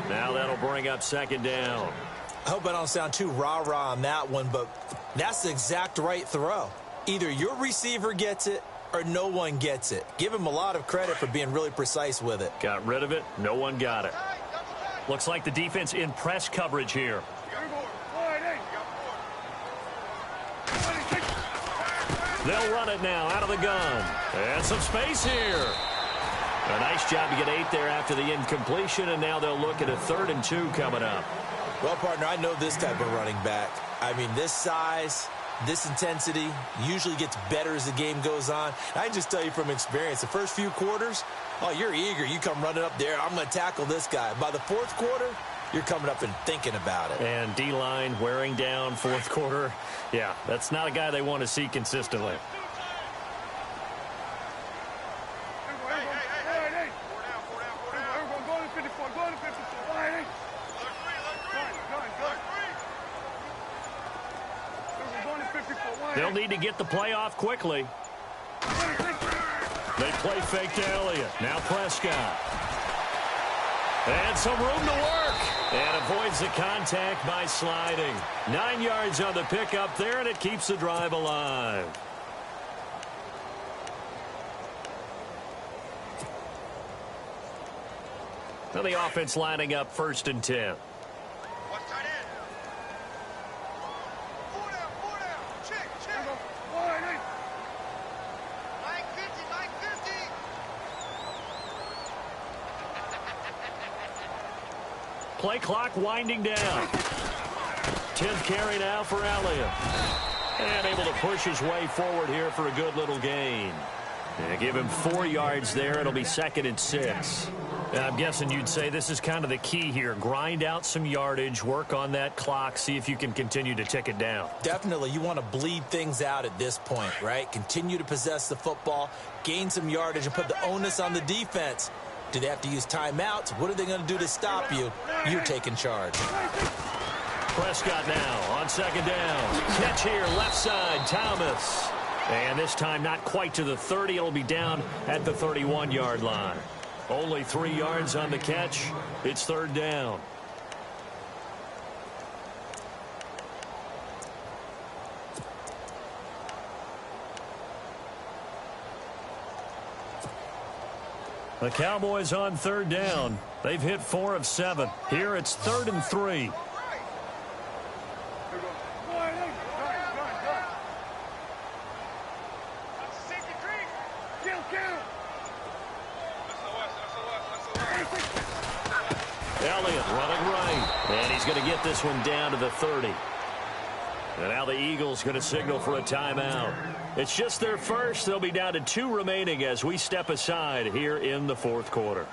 C: Now that'll bring up second down.
D: I hope I don't sound too rah-rah on that one, but that's the exact right throw. Either your receiver gets it or no one gets it. Give him a lot of credit for being really precise with it.
C: Got rid of it. No one got it. Looks like the defense in press coverage here. They'll run it now out of the gun. And some space here. A nice job to get 8 there after the incompletion, and now they'll look at a 3rd and 2 coming up.
D: Well, partner, I know this type of running back. I mean, this size, this intensity usually gets better as the game goes on. I can just tell you from experience, the first few quarters, oh, you're eager. You come running up there, I'm going to tackle this guy. By the 4th quarter, you're coming up and thinking about it.
C: And D-line wearing down 4th quarter. Yeah, that's not a guy they want to see consistently. They'll need to get the play off quickly. They play fake to Elliott. Now Prescott. And some room to work. And avoids the contact by sliding. 9 yards on the pickup there, and it keeps the drive alive. Now the offense lining up 1st and 10. Play clock winding down. 10th carry now for Elliott. And able to push his way forward here for a good little gain. And give him 4 yards there. It'll be 2nd and 6. And I'm guessing you'd say this is kind of the key here. Grind out some yardage, work on that clock, see if you can continue to tick it down.
D: Definitely. You want to bleed things out at this point, right? Continue to possess the football, gain some yardage, and put the onus on the defense. Do they have to use timeouts? What are they going to do to stop you? You're taking charge.
C: Prescott now on 2nd down. Catch here, left side, Thomas. And this time not quite to the 30. It'll be down at the 31-yard line. Only 3 yards on the catch. It's 3rd down. The Cowboys on 3rd down. They've hit 4 of 7. Here it's 3rd and 3. Elliott running right. And he's going to get this one down to the 30. And now the Eagles going to signal for a timeout. It's just their first. They'll be down to 2 remaining as we step aside here in the 4th quarter.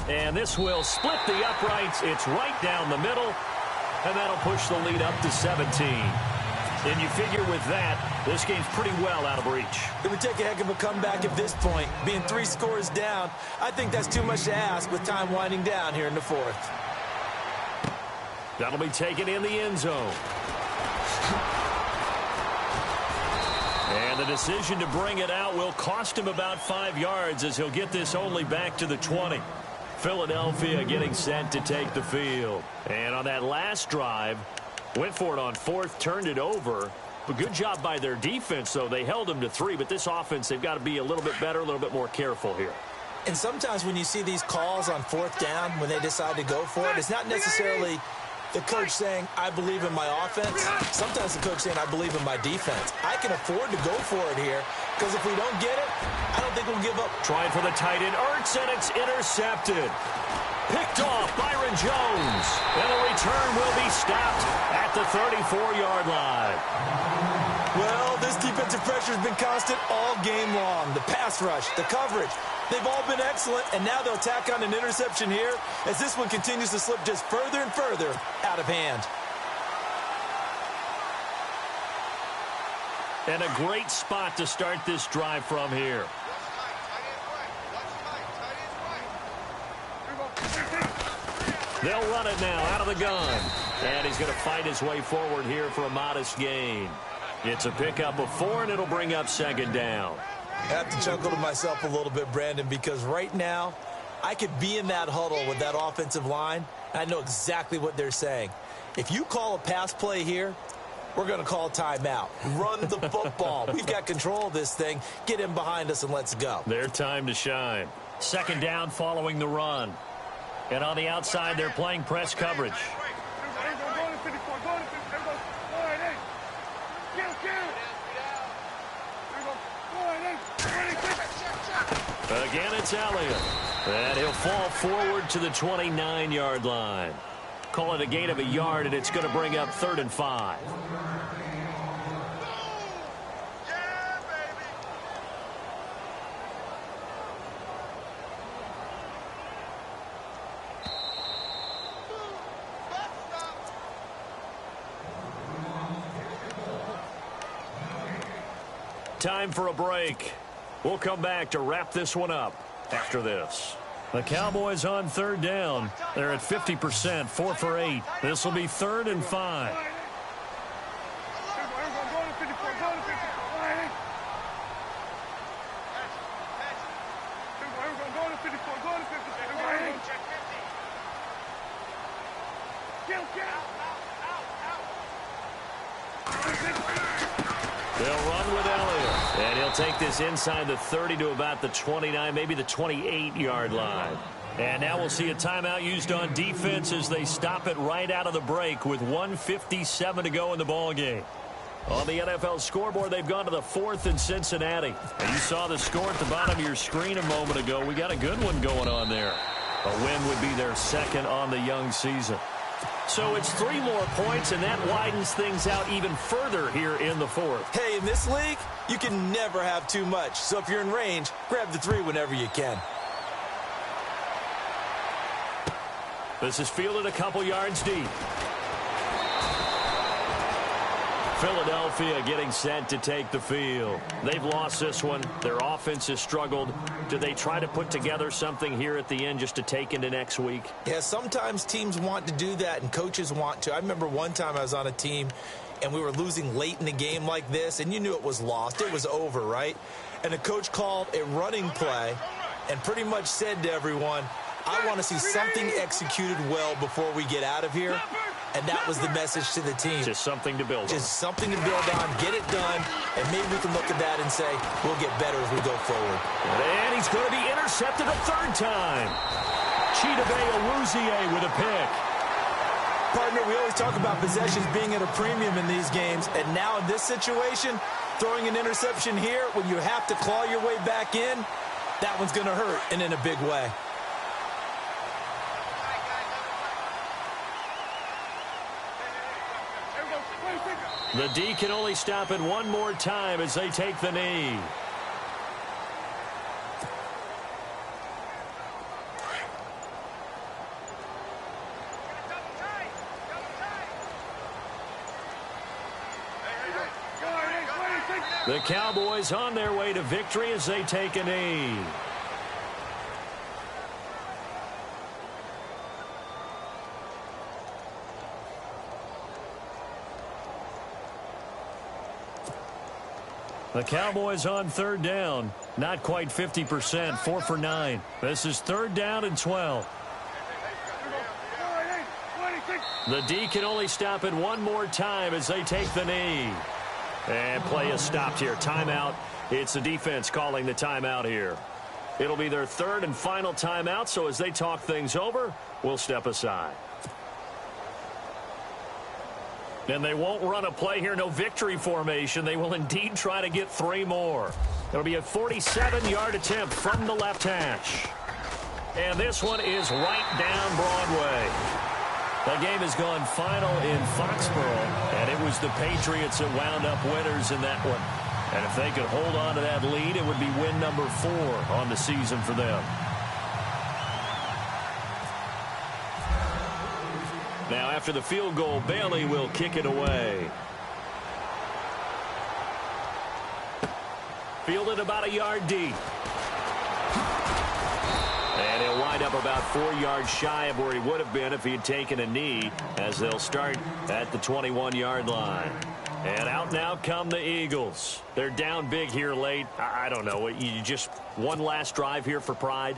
C: And this will split the uprights. It's right down the middle. And that'll push the lead up to 17. And you figure with that, this game's pretty well out of reach.
D: It would take a heck of a comeback at this point. Being 3 scores down, I think that's too much to ask with time winding down here in the 4th.
C: That'll be taken in the end zone. And the decision to bring it out will cost him about 5 yards as he'll get this only back to the 20. Philadelphia getting set to take the field. And on that last drive, went for it on 4th, turned it over. But good job by their defense, though. They held them to 3, but this offense, they've got to be a little bit better, a little bit more careful here.
D: And sometimes when you see these calls on 4th down, when they decide to go for it, it's not necessarily the coach saying, I believe in my offense. Sometimes the coach saying, I believe in my defense. I can afford to go for it here, because if we don't get it, I don't think we'll give up.
C: Trying for the tight end, Ertz, and it's intercepted. Picked off Byron Jones. And the return will be stopped at the 34-yard line.
D: Well, this defensive pressure has been constant all game long. The pass rush, the coverage, they've all been excellent, and now they'll tack on an interception here as this one continues to slip just further and further out of hand.
C: And a great spot to start this drive from here. They'll run it now out of the gun. And he's going to fight his way forward here for a modest gain. It's a pickup of 4, and it'll bring up 2nd down.
D: I have to chuckle to myself a little bit, Brandon, because right now I could be in that huddle with that offensive line. I know exactly what they're saying. If you call a pass play here, we're going to call timeout. Run the football. We've got control of this thing. Get in behind us and let's go.
C: Their time to shine. Second down following the run. And on the outside, they're playing press coverage. Again, it's Elliott. And he'll fall forward to the 29-yard line. Call it a gain of a yard, and it's going to bring up 3rd and 5. Time for a break. We'll come back to wrap this one up after this. The Cowboys on 3rd down. They're at 50%, 4 for 8. This will be 3rd and 5. They'll run with Elliott, and he'll take this inside the 30 to about the 29, maybe the 28-yard line. And now we'll see a timeout used on defense as they stop it right out of the break with 1:57 to go in the ballgame. On the NFL scoreboard, they've gone to the 4th in Cincinnati. And you saw the score at the bottom of your screen a moment ago. We got a good one going on there. A win would be their 2nd on the young season. So it's 3 more points, and that widens things out even further here in the 4th.
D: Hey, in this league, you can never have too much. So if you're in range, grab the 3 whenever you can.
C: This is fielded a couple yards deep. Philadelphia getting set to take the field. They've lost this one. Their offense has struggled. Do they try to put together something here at the end just to take into next week?
D: Yeah, sometimes teams want to do that and coaches want to. I remember one time I was on a team and we were losing late in the game like this, and you knew it was lost. It was over, right? And the coach called a running play and pretty much said to everyone, I want to see something executed well before we get out of here. And that was the message to the team.
C: Just something to build on.
D: Just something to build on, get it done, and maybe we can look at that and say, we'll get better as we go forward.
C: And he's going to be intercepted a 3rd time. Chidobe Awuzie with a pick.
D: Partner, we always talk about possessions being at a premium in these games, and now in this situation, throwing an interception here when you have to claw your way back in, that one's going to hurt, and in a big way.
C: The D can only stop it one more time as they take the knee. The Cowboys on their way to victory as they take a knee. The Cowboys on 3rd down. Not quite 50%, 4 for 9. This is 3rd down and 12. The D can only stop it one more time as they take the knee. And play is stopped here. Timeout. It's the defense calling the timeout here. It'll be their 3rd and final timeout, so as they talk things over, we'll step aside. And they won't run a play here, no victory formation. They will indeed try to get 3 more. It'll be a 47-yard attempt from the left hash. And this one is right down Broadway. The game has gone final in Foxborough, and it was the Patriots that wound up winners in that one. And if they could hold on to that lead, it would be win number 4 on the season for them. Now, after the field goal, Bailey will kick it away. Fielded about a yard deep. And he'll wind up about 4 yards shy of where he would have been if he had taken a knee, as they'll start at the 21-yard line. And out now come the Eagles. They're down big here late. I don't know. You just one last drive here for pride?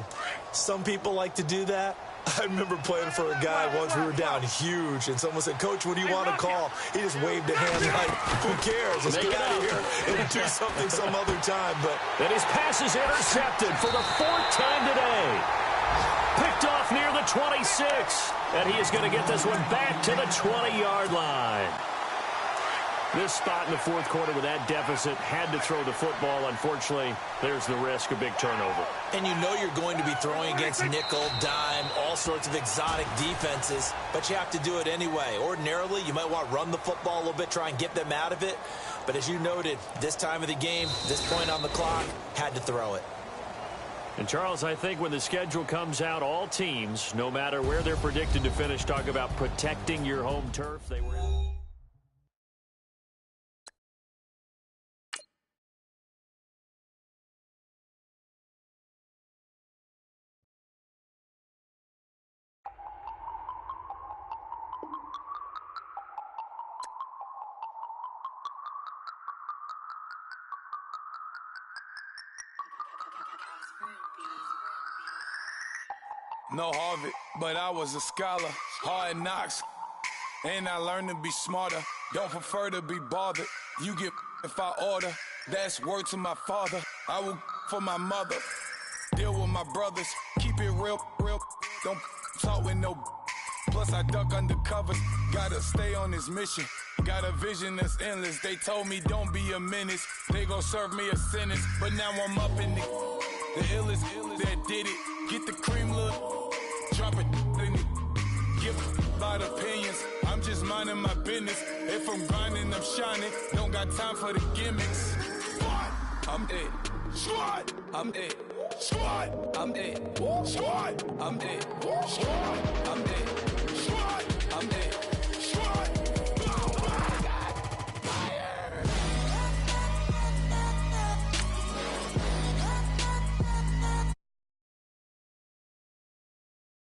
D: Some people like to do that. I remember playing for a guy once. We were down huge, and someone said, "Coach, what do you want to call?" He just waved a hand like, "Who cares? Let's get out of here and do something some other time." But
C: and his pass is intercepted for the 4th time today. Picked off near the 26. And he is going to get this one back to the 20-yard line. This spot in the 4th quarter with that deficit, had to throw the football. Unfortunately, there's the risk of big turnover.
D: And you know you're going to be throwing against nickel, dime, all sorts of exotic defenses, but you have to do it anyway. Ordinarily, you might want to run the football a little bit, try and get them out of it. But as you noted, this time of the game, this point on the clock, had to throw it.
C: And, Charles, I think when the schedule comes out, all teams, no matter where they're predicted to finish, talk about protecting your home turf. They were...
G: No Harvard, but I was a scholar. Hard knocks, and I learned to be smarter. Don't prefer to be bothered. You get if I order. That's word to my father. I will for my mother. Deal with my brothers. Keep it real. Don't talk with no. Plus I duck under covers. Gotta stay on this mission. Got a vision that's endless. They told me don't be a menace. They gon' serve me a sentence. But now I'm up in the illest that did it. Get the cream, look. Drop it in it. Give about opinions. I'm just minding my business. If I'm grinding, I'm shining. Don't got time for the gimmicks. Squad, I'm it. Squad, I'm it. Squad, I'm it. Squad, I'm it. Squad.